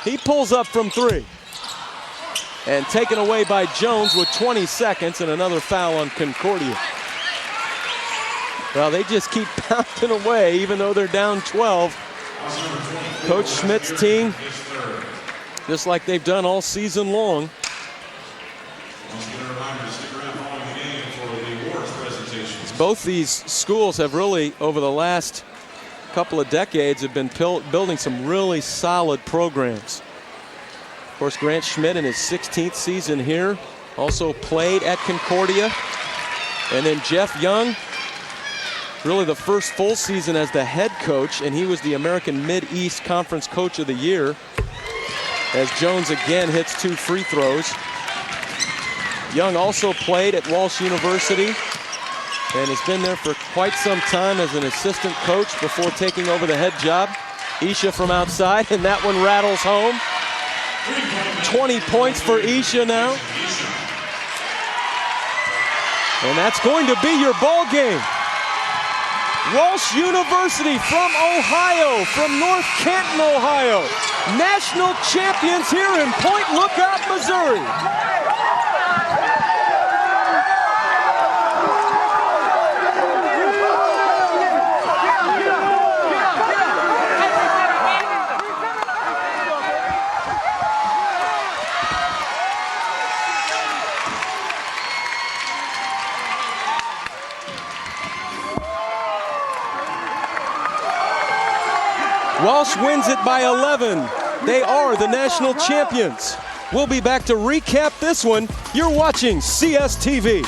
He pulls up from 3. And taken away by Jones with 20 seconds and another foul on Concordia. Well, they just keep pounding away even though they're down 12. Coach Schmidt's team, just like they've done all season long. Both these schools have really, over the last couple of decades, have been building some really solid programs. Of course, Grant Schmidt in his 16th season here also played at Concordia. And then Jeff Young, really the first full season as the head coach, and he was the American Mid-East Conference Coach of the Year, as Jones again hits 2 free throws. Young also played at Walsh University and has been there for quite some time as an assistant coach before taking over the head job. Isha from outside, and that one rattles home. 20 points for Isha now. And that's going to be your ball game. Walsh University from Ohio, from North Canton, Ohio. National champions here in Point Lookout, Missouri. Walsh wins it by 11. They are the national champions. We'll be back to recap this one. You're watching CSTV.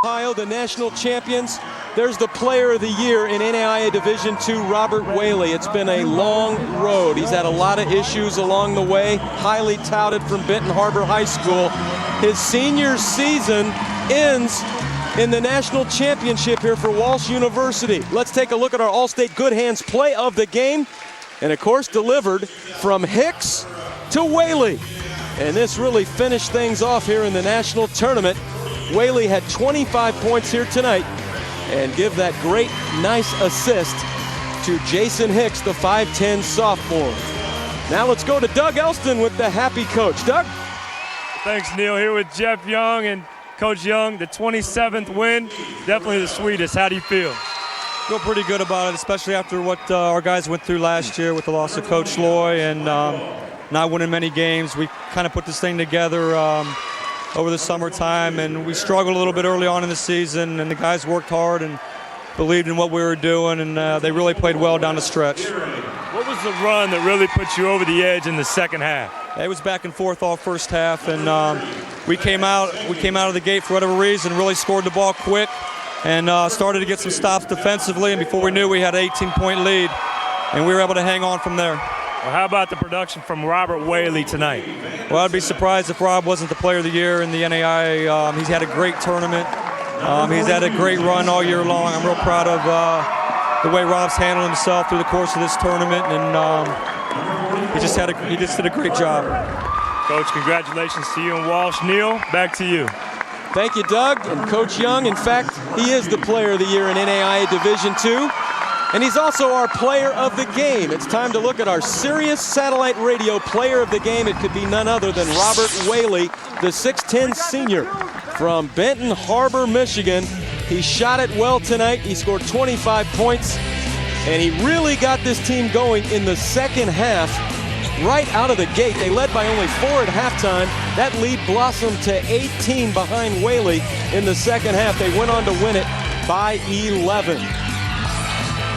Ohio, the national champions. There's the player of the year in NAIA Division II, Robert Whaley. It's been a long road. He's had a lot of issues along the way, highly touted from Benton Harbor High School. His senior season ends in the national championship here for Walsh University. Let's take a look at our All-State Good Hands play of the game. And of course, delivered from Hicks to Whaley. And this really finished things off here in the national tournament. Whaley had 25 points here tonight. And give that great, nice assist to Jason Hicks, the 5'10 sophomore. Now let's go to Doug Elston with the happy coach. Doug? Thanks, Neil. Here with Jeff Young and Coach Young, the 27th win. Definitely the sweetest. How do you feel? Feel pretty good about it, especially after what our guys went through last year with the loss of Coach Loy and not winning many games. We kind of put this thing together over the summertime, and we struggled a little bit early on in the season, and the guys worked hard and believed in what we were doing, and they really played well down the stretch. What was the run that really put you over the edge in the second half? It was back and forth all first half, and we came out of the gate for whatever reason, really scored the ball quick, and started to get some stops defensively, and before we knew, we had an 18-point lead, and we were able to hang on from there. Well, how about the production from Robert Whaley tonight? Well, I'd be surprised if Rob wasn't the player of the year in the NAIA. He's had a great tournament. He's had a great run all year long. I'm real proud of the way Rob's handled himself through the course of this tournament, and he just did a great job. Coach, congratulations to you and Walsh. Neil, back to you. Thank you, Doug, and Coach Young. In fact, he is the player of the year in NAIA Division II. And he's also our player of the game. It's time to look at our Sirius Satellite Radio player of the game. It could be none other than Robert Whaley, the 6'10 senior from Benton Harbor, Michigan. He shot it well tonight. He scored 25 points, and he really got this team going in the second half. Right out of the gate, they led by only 4 at halftime. That lead blossomed to 18 behind Whaley in the second half. They went on to win it by 11.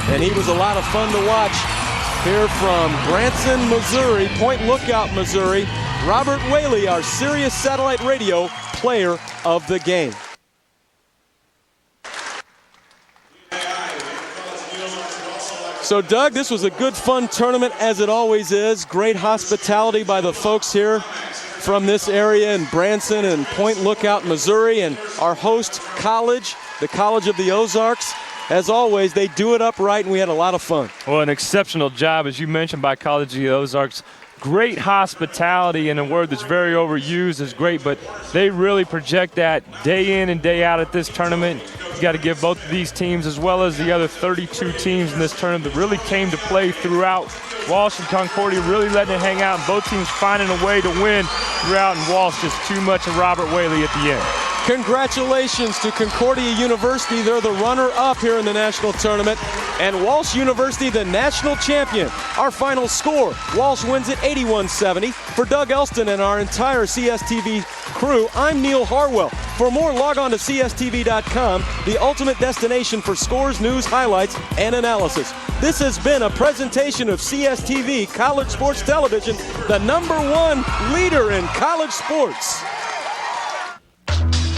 And he was a lot of fun to watch here from Branson, Missouri, Point Lookout, Missouri. Robert Whaley, our Sirius Satellite Radio player of the game. So, Doug, this was a good, fun tournament, as it always is. Great hospitality by the folks here from this area in Branson and Point Lookout, Missouri, and our host college, the College of the Ozarks. As always, they do it upright, and we had a lot of fun. Well, an exceptional job, as you mentioned, by College of the Ozarks. Great hospitality, and a word that's very overused is great, but they really project that day in and day out at this tournament. You got to give both of these teams, as well as the other 32 teams in this tournament that really came to play throughout. Walsh and Concordia really letting it hang out, and both teams finding a way to win throughout, and Walsh just too much of Robert Whaley at the end. Congratulations to Concordia University. They're the runner-up here in the national tournament. And Walsh University, the national champion. Our final score, Walsh wins it 81-70. For Doug Elston and our entire CSTV crew, I'm Neil Harwell. For more, log on to CSTV.com, the ultimate destination for scores, news, highlights, and analysis. This has been a presentation of CSTV College Sports Television, the #1 leader in college sports.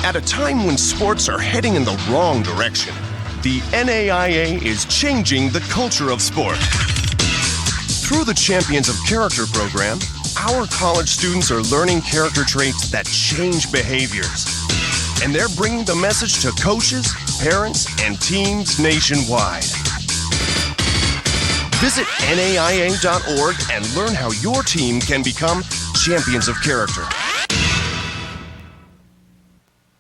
At a time when sports are heading in the wrong direction, the NAIA is changing the culture of sport. Through the Champions of Character program, our college students are learning character traits that change behaviors. And they're bringing the message to coaches, parents, and teams nationwide. Visit NAIA.org and learn how your team can become champions of character.